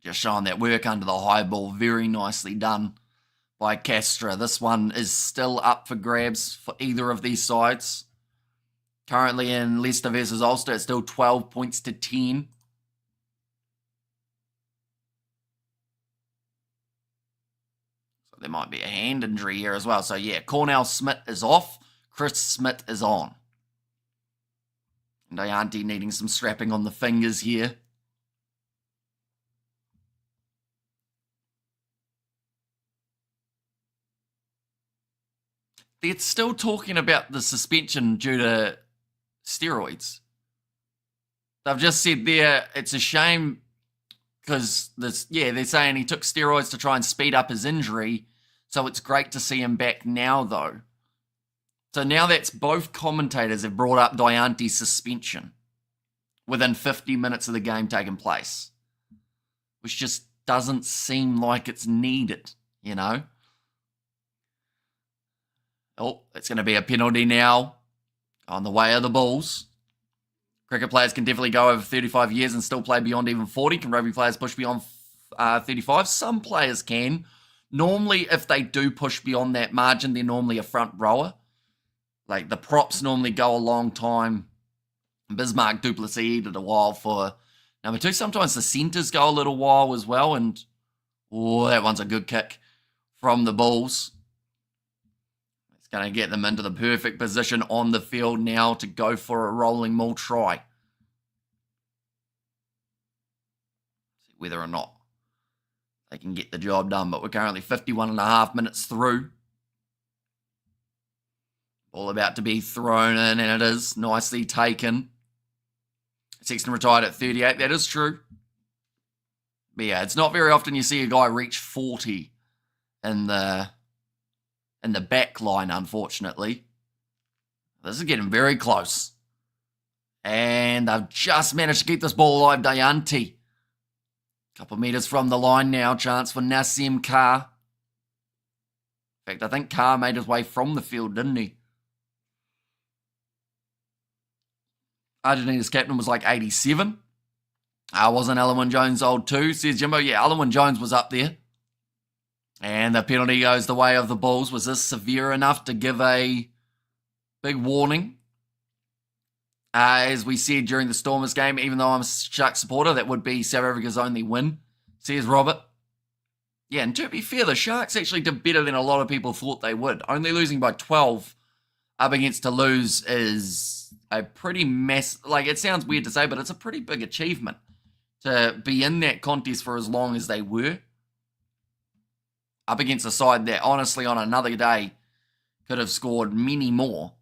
Just showing that work under the high ball. Very nicely done by Castres. This one is still up for grabs for either of these sides. Currently in Leicester versus Ulster, it's still 12 points to 10. So there might be a hand injury here as well. So yeah, Cornell Smith is off. Chris Smith is on. And Dianti needing some strapping on the fingers here. They're still talking about the suspension due to steroids. They've just said there it's a shame because they're saying he took steroids to try and speed up his injury. So it's great to see him back now, though. So now that's both commentators have brought up Dianti's suspension within 50 minutes of the game taking place, which just doesn't seem like it's needed, you know? Oh, it's going to be a penalty now on the way of the Bulls. Cricket players can definitely go over 35 years and still play beyond even 40. Can rugby players push beyond 35? Some players can. Normally, if they do push beyond that margin, they're normally a front rower. Like, the props normally go a long time. Bismarck Duplessis did a while for number 2. Sometimes the centres go a little while as well. And, oh, that one's a good kick from the Bulls. Going to get them into the perfect position on the field now to go for a rolling maul try. whether or not they can get the job done. But we're currently 51 and a half minutes through. All about to be thrown in, and it is nicely taken. Sexton retired at 38. That is true. But yeah, it's not very often you see a guy reach 40 in the back line, unfortunately. This is getting very close. And they've just managed to keep this ball alive, Dayanti. Couple of metres from the line now. Chance for Nassim Carr. In fact, I think Carr made his way from the field, didn't he? Argentina's captain was like 87. Wasn't Alan Jones old too, says Jimbo. Yeah, Alan Jones was up there. And the penalty goes the way of the Bulls. Was this severe enough to give a big warning? As we said during the Stormers game, even though I'm a Shark supporter, that would be South Africa's only win, says Robert. Yeah, and to be fair, the Sharks actually did better than a lot of people thought they would. Only losing by 12 up against Toulouse is a pretty like, it sounds weird to say, but it's a pretty big achievement to be in that contest for as long as they were. Up against a side that, honestly, on another day, could have scored many more.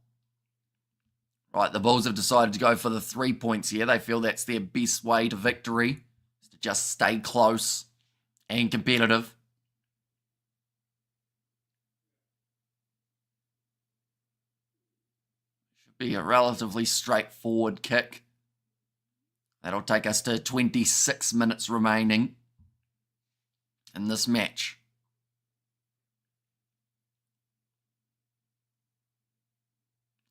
Right, the Bulls have decided to go for the 3 points here. They feel that's their best way to victory, is to just stay close and competitive. Should be a relatively straightforward kick. That'll take us to 26 minutes remaining in this match.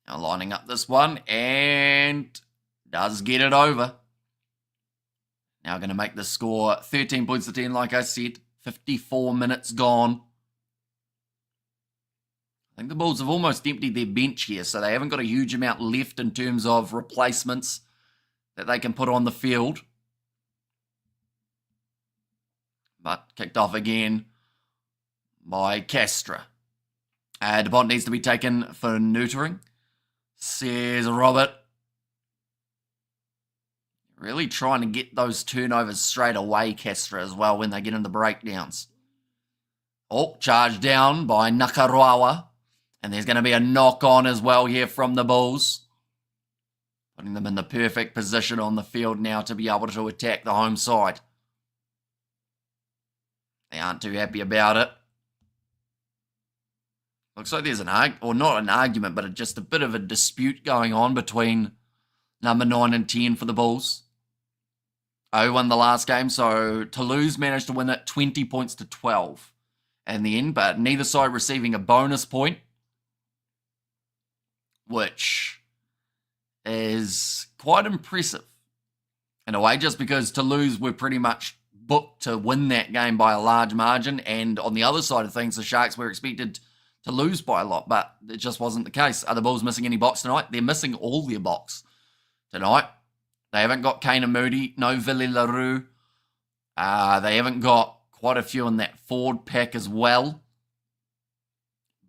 Now lining up this one, and does get it over. Now going to make the score 13 points to 10, like I said. 54 minutes gone. I think the Bulls have almost emptied their bench here, so they haven't got a huge amount left in terms of replacements that they can put on the field. But kicked off again by Castres. DuPont needs to be taken for neutering, says Robert. Really trying to get those turnovers straight away, Castres, as well, when they get into breakdowns. Oh, charged down by Nakarawa. And there's going to be a knock-on as well here from the Bulls. Putting them in the perfect position on the field now to be able to attack the home side. They aren't too happy about it. Looks like there's not an argument, but just a bit of a dispute going on between number 9 and 10 for the Bulls. Won the last game, so Toulouse managed to win it 20 points to 12 in the end, but neither side receiving a bonus point, which is quite impressive in a way, just because Toulouse were pretty much booked to win that game by a large margin, and on the other side of things, the Sharks were expected to lose by a lot, but it just wasn't the case. Are the Bulls missing any box tonight? They're missing all their box tonight. They haven't got Kane and Moody, no Villy LaRue. They haven't got quite a few in that forward pack as well.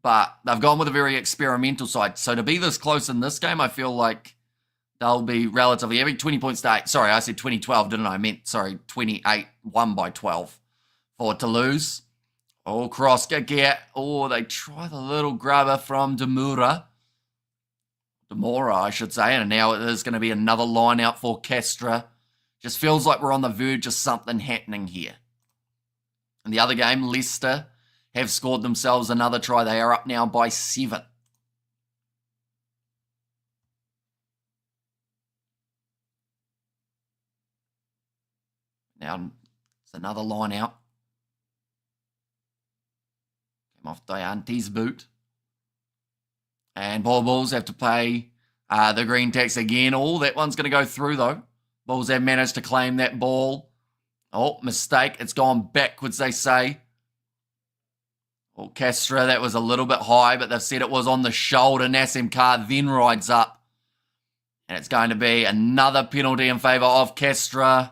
But they've gone with a very experimental side. So to be this close in this game, I feel like they'll be relatively heavy. 20 points to 8. Sorry, I said 20-12, didn't I? I meant, 28, 1 by 12 for Toulouse. Oh, cross kick here. Oh, they try the little grubber from Demora, I should say. And now there's going to be another line out for Castres. Just feels like we're on the verge of something happening here. In the other game, Leicester have scored themselves another try. They are up now by 7. Now it's another line out. Came off Dayanti's boot. And Bulls have to pay the green tax again. Oh, that one's going to go through, though. Bulls have managed to claim that ball. Oh, mistake. It's gone backwards, they say. Oh, Castres, that was a little bit high, but they've said it was on the shoulder. Nassim Carr then rides up. And it's going to be another penalty in favour of Castres. Are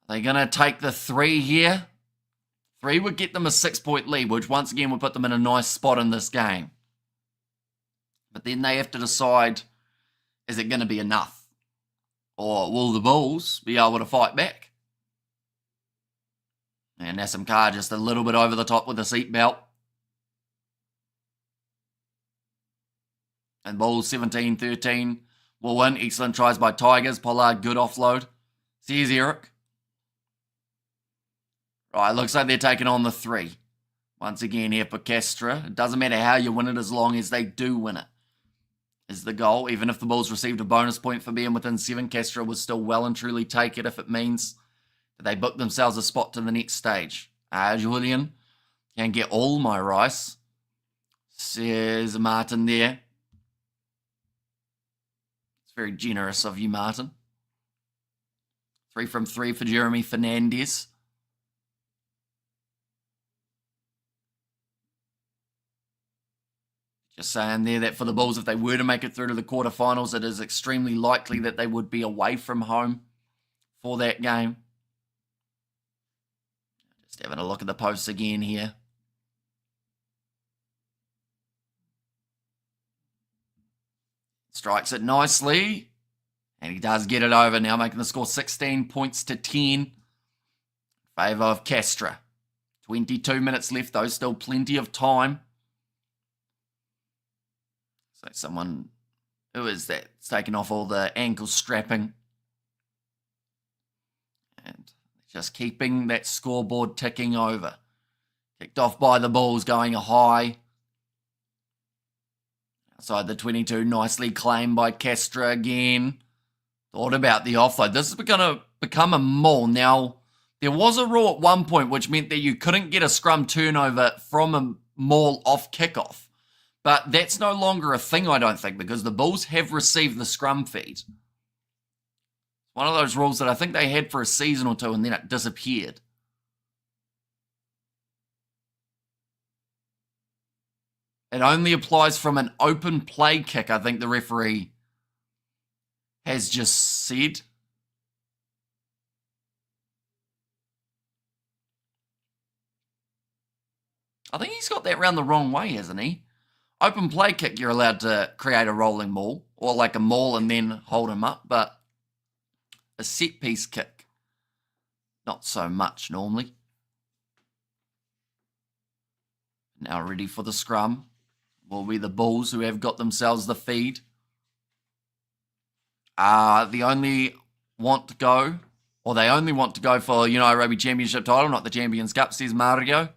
they going to take the 3 here? 3 would get them a 6-point lead, which once again would put them in a nice spot in this game. But then they have to decide, is it going to be enough? Or will the Bulls be able to fight back? And SMK just a little bit over the top with the seatbelt. And Bulls 17-13 will win. Excellent tries by Tigers. Pollard, good offload. Here's Eric. Right, looks like they're taking on the 3. Once again here for Castres. It doesn't matter how you win it as long as they do win it. Is the goal. Even if the Bulls received a bonus point for being within 7, Castres would still well and truly take it if it means that they book themselves a spot to the next stage. Julian can get all my rice. Says Martin there. It's very generous of you, Martin. 3 from 3 for Jeremy Fernandez. Just saying there that for the Bulls, if they were to make it through to the quarterfinals, it is extremely likely that they would be away from home for that game. Just having a look at the posts again here. Strikes it nicely. And he does get it over now, making the score 16 points to 10 in favour of Castres. 22 minutes left, though. Still plenty of time. So someone, who is that? It's taken off all the ankle strapping. And just keeping that scoreboard ticking over. Kicked off by the Bulls, going high. Outside the 22, nicely claimed by Castres again. Thought about the offload. This is going to become a maul. Now, there was a rule at one point which meant that you couldn't get a scrum turnover from a maul off kickoff. But that's no longer a thing, I don't think, because the Bulls have received the scrum feed. One of those rules that I think they had for a season or two and then it disappeared. It only applies from an open play kick, I think the referee has just said. I think he's got that round the wrong way, hasn't he? Open play kick, you're allowed to create a rolling maul, or like a maul and then hold him up, but a set piece kick, not so much normally. Now ready for the scrum will be the Bulls, who have got themselves the feed. They only want to go for, Rugby Championship title, not the Champions Cup, says Mario.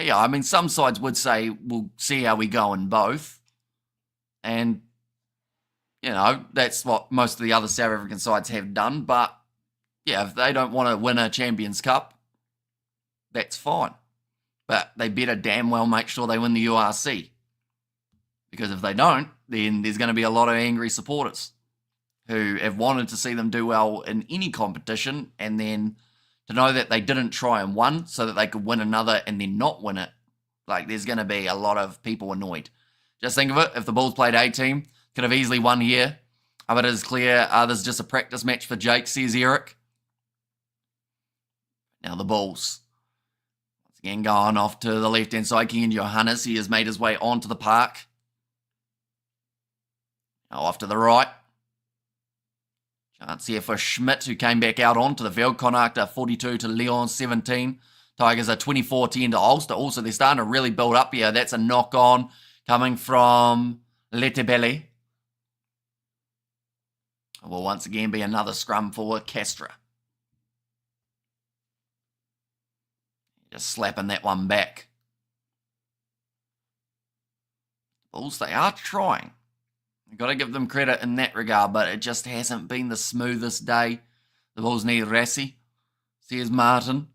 Yeah, I mean, some sides would say, we'll see how we go in both. And, that's what most of the other South African sides have done. But, yeah, if they don't want to win a Champions Cup, that's fine. But they better damn well make sure they win the URC. Because if they don't, then there's going to be a lot of angry supporters who have wanted to see them do well in any competition, and then to know that they didn't try and won so that they could win another and then not win it. Like, there's going to be a lot of people annoyed. Just think of it. If the Bulls played A-team, could have easily won here. But it is clear this is just a practice match for Jake, says Eric. Now the Bulls. Once again, going off to the left-hand side. Ken Johannes, he has made his way onto the park. Now off to the right. Chance here for Schmidt, who came back out onto the field. Connacht 42 to Leon 17. Tigers are 24-10 to Ulster. Also, they're starting to really build up here. That's a knock-on coming from Letebele. Will once again be another scrum for Castres. Just slapping that one back. Bulls, they are trying. You've got to give them credit in that regard, but it just hasn't been the smoothest day. The Bulls need Rassi, says Martin.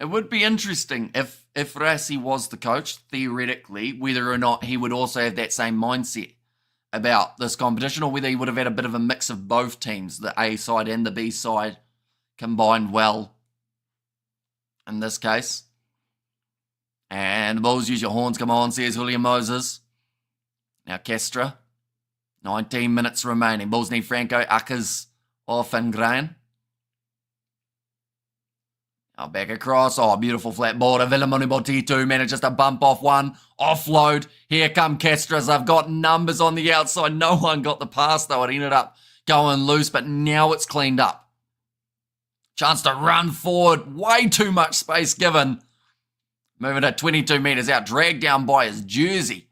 It would be interesting if Rassi was the coach, theoretically, whether or not he would also have that same mindset about this competition, or whether he would have had a bit of a mix of both teams, the A side and the B side, combined well in this case. And the Bulls, use your horns, come on, says Julian Moses. Now Castres, 19 minutes remaining. Bulls need Franco, Uckers, or Fingran. Now back across. Oh, beautiful flat border. Villamoni Botitu manages to bump off one. Offload. Here come Castres. I've got numbers on the outside. No one got the pass, though. It ended up going loose, but now it's cleaned up. Chance to run forward, way too much space given. Moving at 22 metres out, dragged down by his jersey.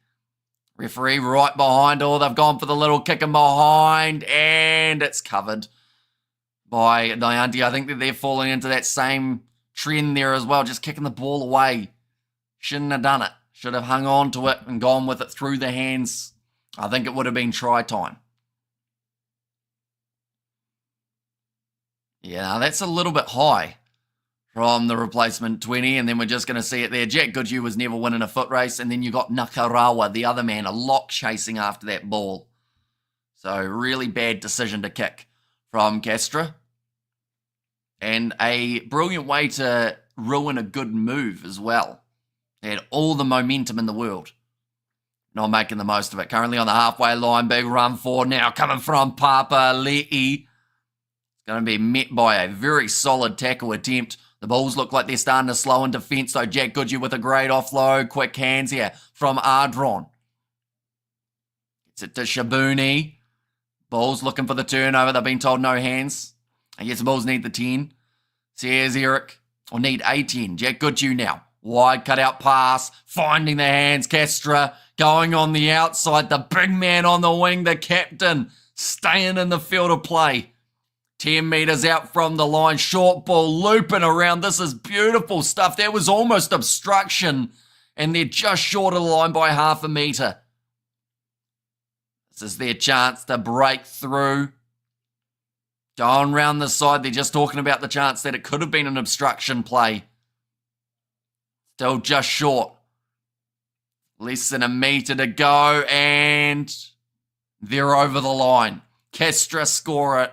Referee right behind all. They've gone for the little kick in behind, and it's covered by Nyanti. I think that they're falling into that same trend there as well, just kicking the ball away. Shouldn't have done it. Should have hung on to it and gone with it through the hands. I think it would have been try time. Yeah, that's a little bit high from the replacement 20, and then we're just going to see it there. Jack Goodhue was never winning a foot race, and then you got Nakarawa, the other man, a lock chasing after that ball. So really bad decision to kick from Castres. And a brilliant way to ruin a good move as well. They had all the momentum in the world. Not making the most of it. Currently on the halfway line, big run forward now coming from Papa Le'i. Going to be met by a very solid tackle attempt. The Bulls look like they're starting to slow in defence, though. Jack Goodhue with a great offload. Quick hands here from Ardron. Gets it to Shabuni. Bulls looking for the turnover. They've been told no hands. I guess the Bulls need the 10. Here's Eric. Or need a 10. Jack Goodhue now. Wide cutout pass. Finding the hands. Castres going on the outside. The big man on the wing. The captain staying in the field of play. 10 metres out from the line, short ball looping around. This is beautiful stuff. That was almost obstruction, and they're just short of the line by half a metre. This is their chance to break through. Going round the side, they're just talking about the chance that it could have been an obstruction play. Still just short. Less than a metre to go, and they're over the line. Castres score it.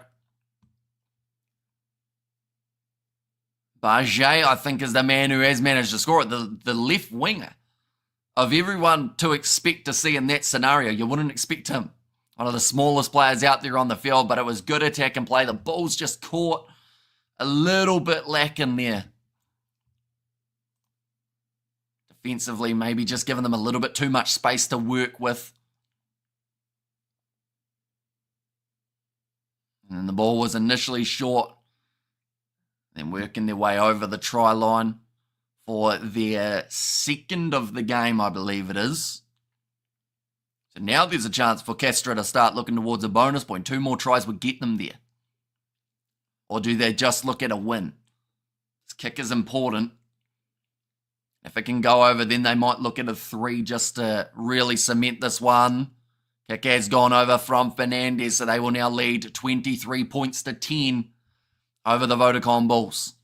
Barget, I think, is the man who has managed to score it. The left winger of everyone to expect to see in that scenario. You wouldn't expect him. One of the smallest players out there on the field, but it was good attack and play. The Bulls just caught a little bit lacking there. Defensively, maybe just giving them a little bit too much space to work with. And the ball was initially short. Then working their way over the try line for their second of the game, I believe it is. So now there's a chance for Castres to start looking towards a bonus point. 2 more tries would get them there. Or do they just look at a win? This kick is important. If it can go over, then they might look at a 3 just to really cement this one. Kick has gone over from Fernandez, so they will now lead 23 points to 10. Over the VODACOM Bulls.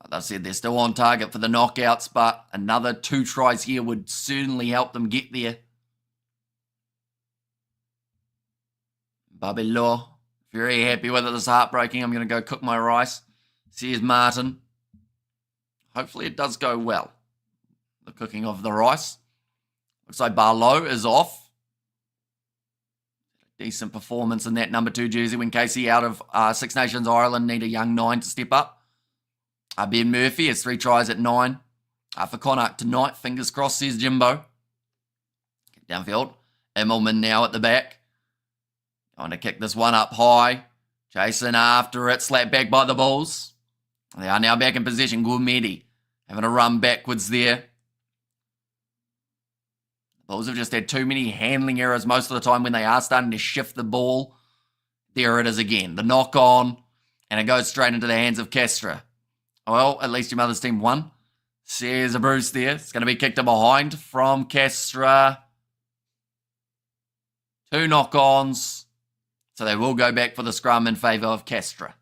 Like I said, they're still on target for the knockouts, but another 2 tries here would certainly help them get there. Babilo, very happy with it. This is heartbreaking. I'm going to go cook my rice. Here's Martin. Hopefully it does go well. The cooking of the rice. Looks like Barlow is off. Decent performance in that number 2 jersey when Casey out of Six Nations Ireland need a young 9 to step up. Ben Murphy has 3 tries at 9. For Connacht tonight, fingers crossed, says Jimbo. Downfield. Immelman now at the back. Going to kick this one up high. Chasing after it, slapped back by the Bulls. They are now back in position. Gourmedi having a run backwards there. Bulls have just had too many handling errors most of the time when they are starting to shift the ball. There it is again. The knock on. And it goes straight into the hands of Castres. Well, at least your mother's team won. There's a Bruce there. It's going to be kicked in behind from Castres. 2 knock-ons. So they will go back for the scrum in favour of Castres.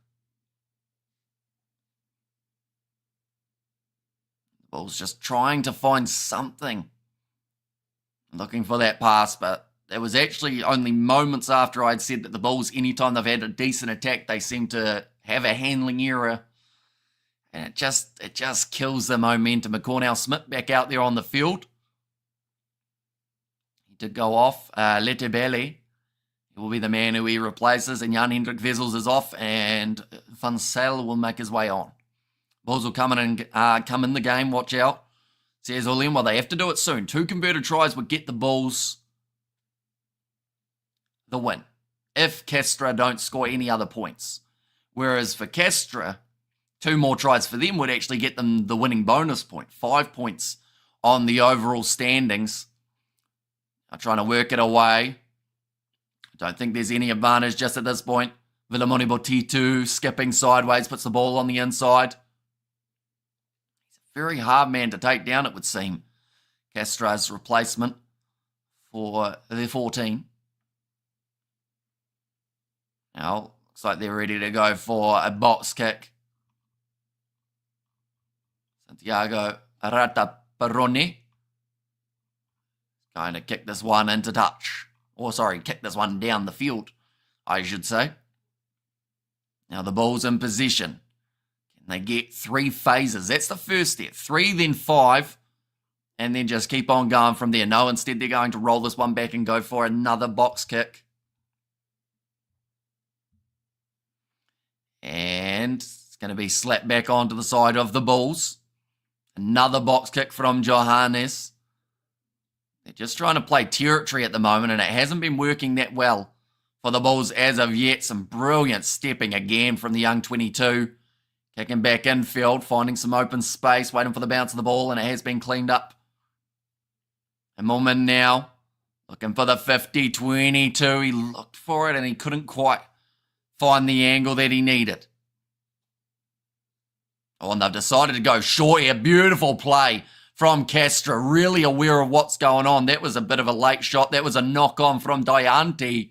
Bulls just trying to find something. Looking for that pass, but it was actually only moments after I'd said that the Bulls, anytime they've had a decent attack, they seem to have a handling error. And it just kills the momentum. Cornell Smith back out there on the field. He did go off. Letebele, he will be the man who he replaces, and Jan Hendrik Vessels is off, and Van Sale will make his way on. Bulls will come in the game, watch out. Says William, well, they have to do it soon. 2 converted tries would get the Bulls the win if Castres don't score any other points. Whereas for Castres, 2 more tries for them would actually get them the winning bonus point, 5 points on the overall standings. I'm trying to work it away. I don't think there's any advantage just at this point. Vilamoni Botitu skipping sideways, puts the ball on the inside. He's a very hard man to take down, it would seem. Castres' replacement for their 14. Now, looks like they're ready to go for a box kick. Santiago Rataperoni going to kick this one into touch. Kick this one down the field, I should say. Now the Bulls in possession. Can they get 3 phases? That's the first step. 3, then 5. And then just keep on going from there. No, instead they're going to roll this one back and go for another box kick. And it's going to be slapped back onto the side of the Bulls. Another box kick from Johannes. They're just trying to play territory at the moment, and it hasn't been working that well for the Bulls as of yet. Some brilliant stepping again from the young 22. Kicking back infield, finding some open space, waiting for the bounce of the ball, and it has been cleaned up. And Mormon now, looking for the 50-22. He looked for it, and he couldn't quite find the angle that he needed. Oh, and they've decided to go short here. Beautiful play from Castres, really aware of what's going on. That was a bit of a late shot. That was a knock-on from Dianti.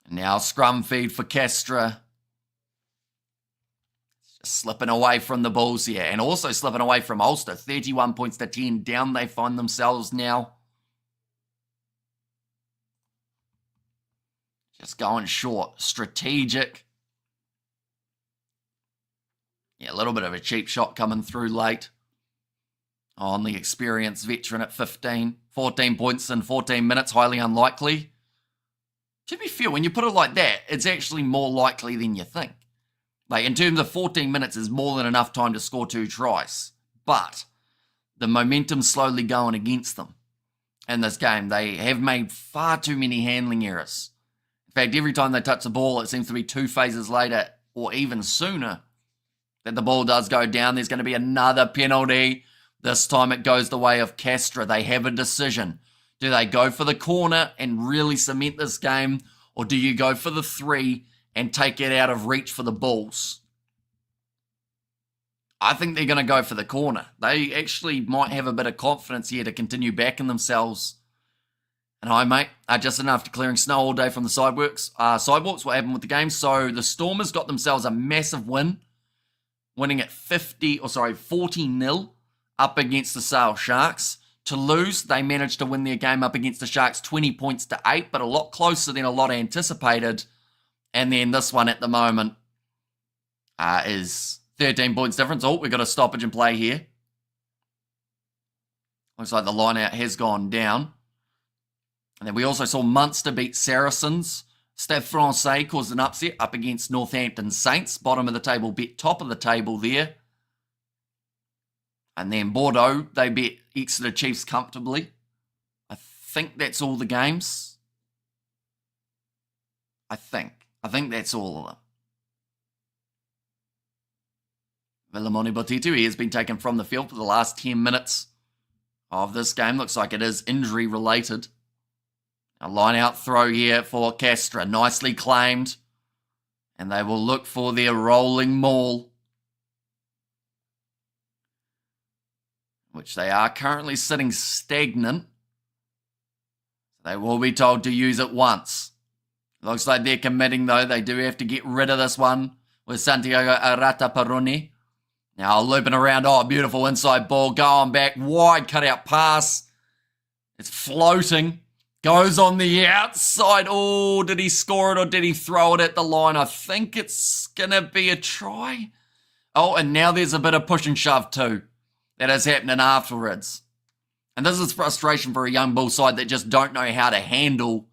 Now scrum feed for Castres. Just slipping away from the Bulls here. And also slipping away from Ulster. 31 points to 10. Down they find themselves now. Just going short. Strategic. Yeah, a little bit of a cheap shot coming through late on the experienced veteran at 15. 14 points in 14 minutes, highly unlikely. To be fair, when you put it like that, it's actually more likely than you think. Like, in terms of 14 minutes is more than enough time to score 2 tries. But the momentum's slowly going against them in this game. They have made far too many handling errors. In fact, every time they touch the ball, it seems to be 2 phases later or even sooner that the ball does go down. There's going to be another penalty. This time it goes the way of Castres. They have a decision. Do they go for the corner and really cement this game, or do you go for the 3 and take it out of reach for the Bulls? I think they're going to go for the corner. They actually might have a bit of confidence here to continue backing themselves. And hi, mate. Just enough to clearing snow all day from the sidewalks. What happened with the game? So the Stormers got themselves a massive win, winning at 40-0 up against the Sale Sharks. Toulouse, they managed to win their game up against the Sharks 20 points to 8, but a lot closer than a lot anticipated. And then this one at the moment is 13 points difference. Oh, we've got a stoppage in play here. Looks like the line out has gone down. And then we also saw Munster beat Saracens. Stade Francais caused an upset up against Northampton Saints. Bottom of the table beat top of the table there. And then Bordeaux, they beat Exeter Chiefs comfortably. I think that's all the games. I think that's all of them. Vilamoni Botitu, he has been taken from the field for the last 10 minutes of this game. Looks like it is injury related. A line out throw here for Castres. Nicely claimed. And they will look for their rolling maul, which they are currently sitting stagnant. They will be told to use it once. Looks like they're committing, though. They do have to get rid of this one with Santiago Rataperoni. Now looping around. Oh, beautiful inside ball. Going back. Wide cutout pass. It's floating. Goes on the outside. Oh, did he score it or did he throw it at the line? I think it's going to be a try. Oh, and now there's a bit of push and shove too that is happening afterwards. And this is frustration for a young Bull side that just don't know how to handle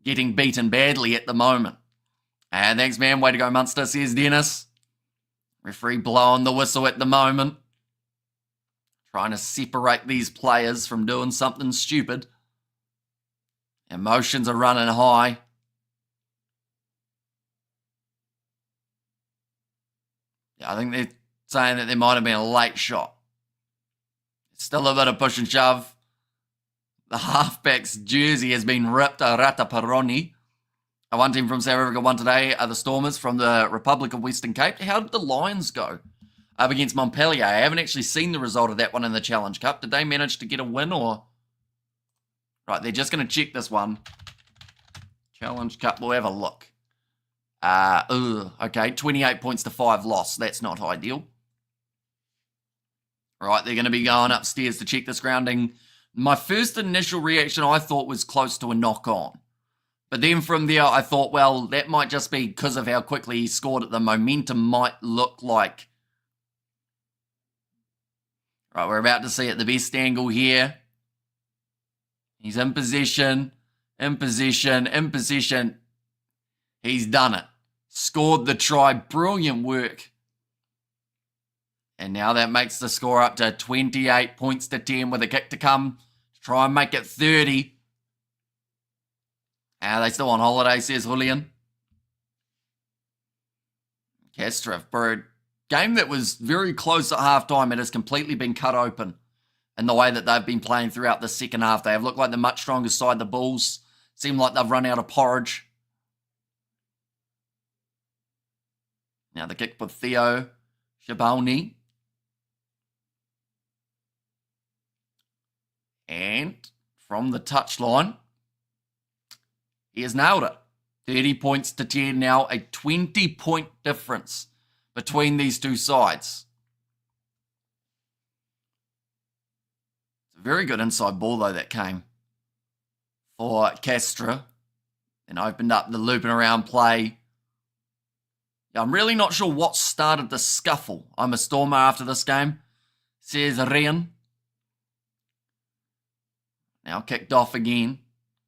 getting beaten badly at the moment. And thanks, man. Way to go, Munster, says Dennis. Referee blowing the whistle at the moment. Trying to separate these players from doing something stupid. Emotions are running high. Yeah, I think they're saying that there might have been a late shot. Still a bit of push and shove. The halfback's jersey has been ripped. Rata Paroni. One team from South Africa won today are the Stormers from the Republic of Western Cape. How did the Lions go up against Montpellier? I haven't actually seen the result of that one in the Challenge Cup. Did they manage to get a win or... Right, they're just going to check this one. Challenge Cup, we'll have a look. Okay, 28 points to 5 loss. That's not ideal. Right, they're going to be going upstairs to check this grounding. My first initial reaction I thought was close to a knock-on. But then from there, I thought, well, that might just be because of how quickly he scored it. The momentum might look like... Right, we're about to see it, the best angle here. He's in position, in position, in position. He's done it. Scored the try. Brilliant work. And now that makes the score up to 28 points to 10 with a kick to come. Try and make it 30. Are they still on holiday, says Julian. Castres, for a game that was very close at halftime, it has completely been cut open in the way that they've been playing throughout the second half. They have looked like the much stronger side. The Bulls seem like they've run out of porridge. Now the kick with Theo Shabalny. And from the touchline, he has nailed it. 30 points to 10 now, a 20-point difference between these two sides. It's a very good inside ball, though, that came for Castres and opened up the looping around play. Yeah, I'm really not sure what started the scuffle. I'm a Stormer after this game, says Rian. Now kicked off again.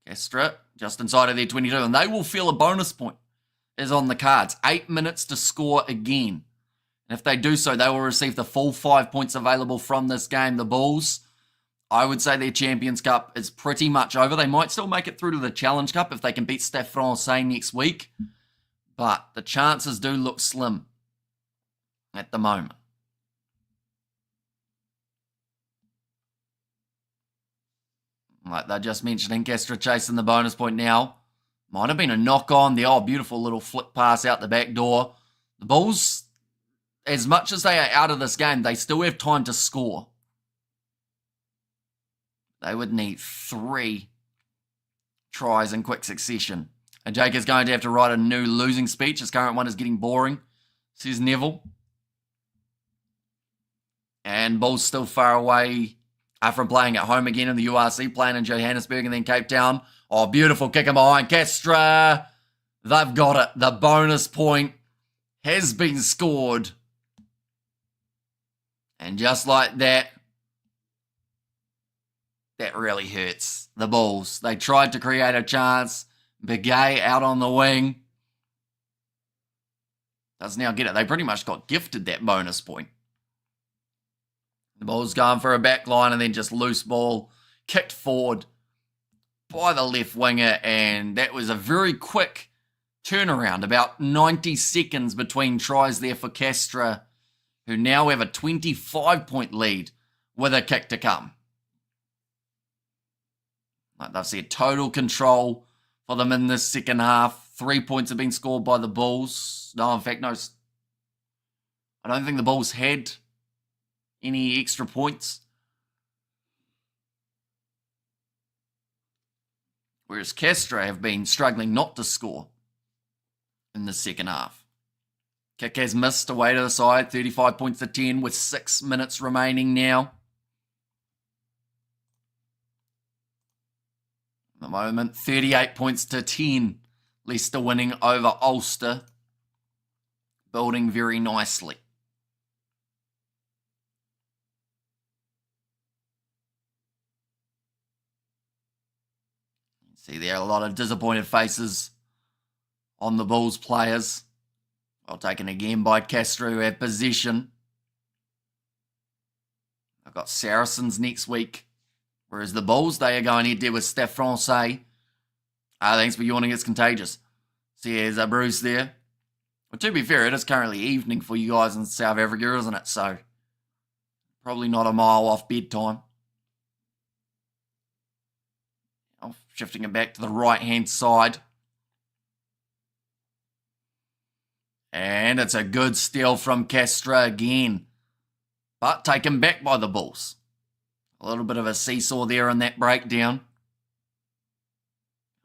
Castres just inside of their 22, and they will feel a bonus point is on the cards. 8 minutes to score again. And if they do so, they will receive the full 5 points available from this game. The Bulls, I would say their Champions Cup is pretty much over. They might still make it through to the Challenge Cup if they can beat Stade Francais next week. But the chances do look slim at the moment. Like they're just mentioning, Castres chasing the bonus point now. Might have been a knock-on. The beautiful little flick pass out the back door. The Bulls, as much as they are out of this game, they still have time to score. They would need 3 tries in quick succession. And Jake is going to have to write a new losing speech. His current one is getting boring, says Neville. And Bulls still far away from playing at home again in the URC, playing in Johannesburg and then Cape Town. Oh, beautiful kick in behind Castres. They've got it. The bonus point has been scored. And just like that, that really hurts the Bulls. They tried to create a chance. Begay out on the wing. Does now get it. They pretty much got gifted that bonus point. The Bulls going for a back line and then just loose ball. Kicked forward by the left winger. And that was a very quick turnaround. About 90 seconds between tries there for Castres, who now have a 25-point lead with a kick to come. Like they've said, total control for them in this second half. 3 points have been scored by the Bulls. No, in fact, no. I don't think the Bulls had any extra points. Whereas Castres have been struggling not to score in the second half. Kick has missed away to the side. 35 points to 10 with 6 minutes remaining now. At the moment, 38 points to 10. Leicester winning over Ulster. Building very nicely. See there a lot of disappointed faces on the Bulls players. Well taken again by Castres, who have possession. I've got Saracens next week. Whereas the Bulls, they are going head there with Stade Francais. Thanks for yawning, it's contagious. See, there's a Bruce there. Well, to be fair, it is currently evening for you guys in South Africa, isn't it? So, probably not a mile off bedtime. Shifting it back to the right-hand side. And it's a good steal from Castres again. But taken back by the Bulls. A little bit of a seesaw there in that breakdown.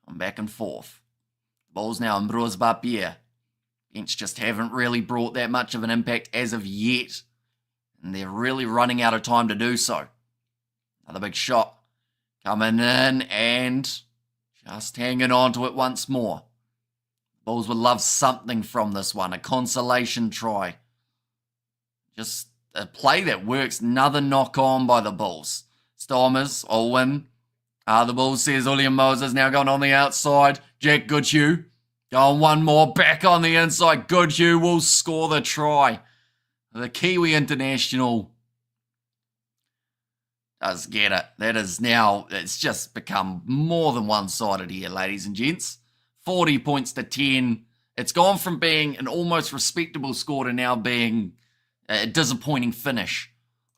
I'm back and forth. Bulls now in Bruce Bapier. Bench just haven't really brought that much of an impact as of yet. And they're really running out of time to do so. Another big shot coming in and just hanging on to it once more. Bulls would love something from this one. A consolation try. Just a play that works. Another knock on by the Bulls. Stormers all win. The Bulls says William Moses now going on the outside. Jack Goodhue going one more back on the inside. Goodhue will score the try. The Kiwi international does get it. That is now, it's just become more than one-sided here, ladies and gents. 40 points to 10. It's gone from being an almost respectable score to now being a disappointing finish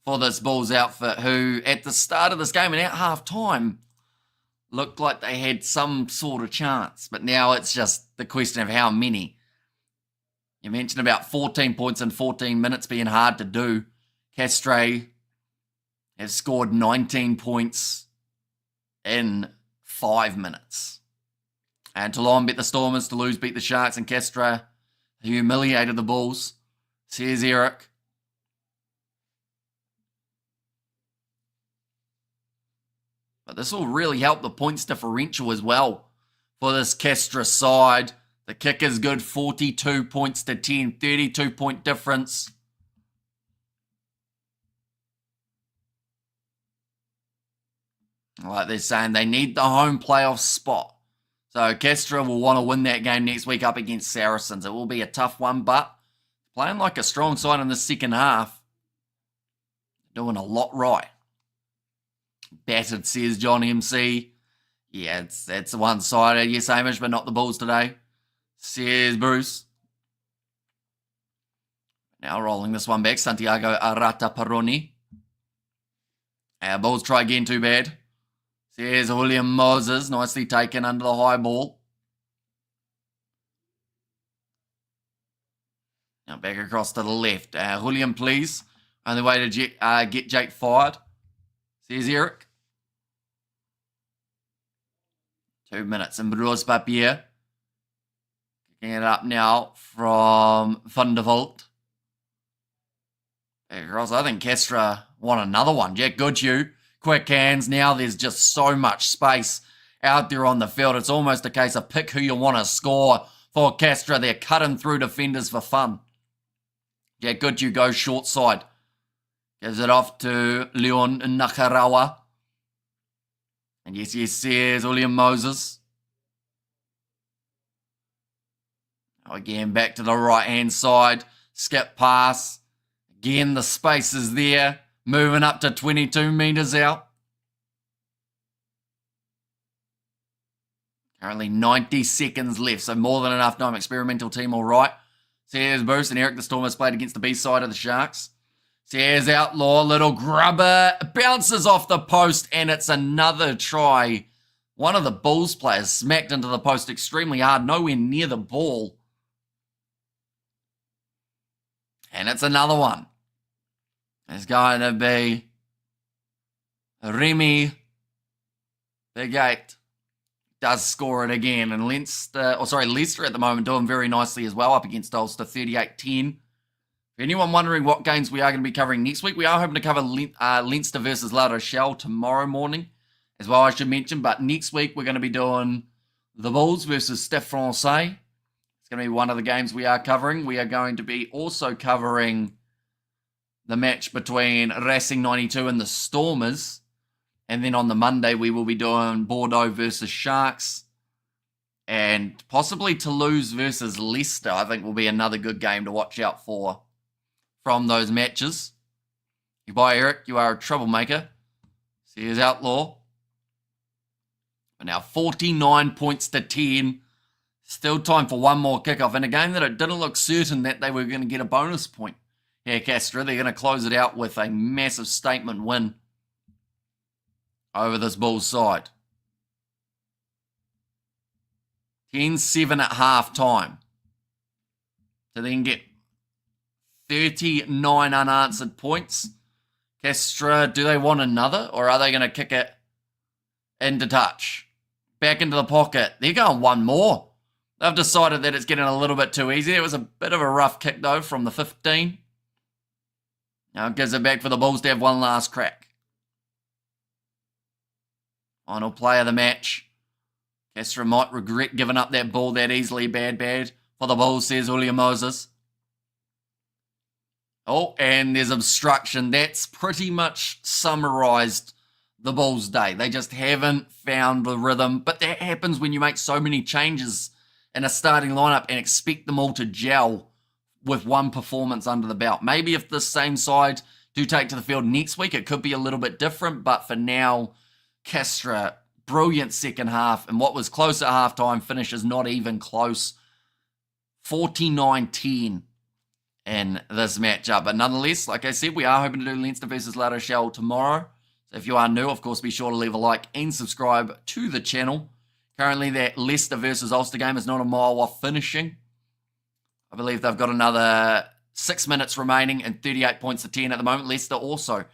for this Bulls outfit, who at the start of this game and at half-time looked like they had some sort of chance. But now it's just the question of how many. You mentioned about 14 points in 14 minutes being hard to do. Castres has scored 19 points in 5 minutes. And Toulon beat the Stormers, Toulouse beat the Sharks, and Castres humiliated the Bulls. Says Eric. But this will really help the points differential as well for this Castres side. The kick is good, 42 points to 10, 32-point difference. Like they're saying, they need the home playoff spot. So Castres will want to win that game next week up against Saracens. It will be a tough one, but playing like a strong side in the second half. Doing a lot right. Battered, says John MC. Yeah, it's one-sided. Yes, Hamish, but not the Bulls today. Says Bruce. Now rolling this one back. Santiago Arataparoni. Bulls try again, too bad. Says William Moses, nicely taken under the high ball. Now back across to the left. William, please. Only way to get Jake fired. Says Eric. 2 minutes. And Bruce Papier. Kicking it up now from Van der Vault. Back across. I think Castres want another one. Jack Goodhue. Quick hands. Now there's just so much space out there on the field. It's almost a case of pick who you want to score for Castres. They're cutting through defenders for fun. Jack Goodhue goes short side. Gives it off to Leon Nakarawa. And yes, here's William Moses. Again, back to the right-hand side. Skip pass. Again, the space is there. Moving up to 22 metres out. Currently 90 seconds left, so more than enough time. Experimental team all right. Here's Bruce and Eric. The Stormers played against the B side of the Sharks. Here's Outlaw, little grubber. Bounces off the post, and it's another try. One of the Bulls players smacked into the post extremely hard, nowhere near the ball. And it's another one. It's going to be Remy Big 8 does score it again. And Leicester at the moment doing very nicely as well, up against Ulster 38-10. For anyone wondering what games we are going to be covering next week, we are hoping to cover Leinster versus La Rochelle tomorrow morning as well, I should mention. But next week we're going to be doing the Bulls versus Stade Francais. It's going to be one of the games we are covering. We are going to be also covering the match between Racing 92 and the Stormers. And then on the Monday, we will be doing Bordeaux versus Sharks. And possibly Toulouse versus Leicester, I think will be another good game to watch out for from those matches. Goodbye, Eric. You are a troublemaker. See you as Outlaw. But now 49 points to 10. Still time for one more kickoff in a game that it didn't look certain that they were going to get a bonus point. Here, Castres, they're going to close it out with a massive statement win over this Bulls side. 10-7 at half time. To then get 39 unanswered points. Castres, do they want another, or are they going to kick it into touch? Back into the pocket. They're going one more. They've decided that it's getting a little bit too easy. It was a bit of a rough kick, though, from the 15. Now it gives it back for the Bulls to have one last crack. Final play of the match. Castres might regret giving up that ball that easily. Bad for the Bulls, says Julian Moses. Oh, and there's obstruction. That's pretty much summarised the Bulls' day. They just haven't found the rhythm. But that happens when you make so many changes in a starting lineup and expect them all to gel with one performance under the belt. Maybe if the same side do take to the field next week, it could be a little bit different. But for now, Castres, brilliant second half. And what was close at halftime finishes not even close. 49-10 in this matchup. But nonetheless, like I said, we are hoping to do Leinster versus La Rochelle tomorrow. So if you are new, of course, be sure to leave a like and subscribe to the channel. Currently, that Leicester versus Ulster game is not a mile off finishing. I believe they've got another 6 minutes remaining and 38 points to 10 at the moment. Leicester also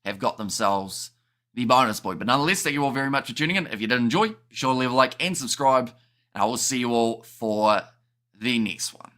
have got themselves the bonus point. But nonetheless, thank you all very much for tuning in. If you did enjoy, be sure to leave a like and subscribe. And I will see you all for the next one.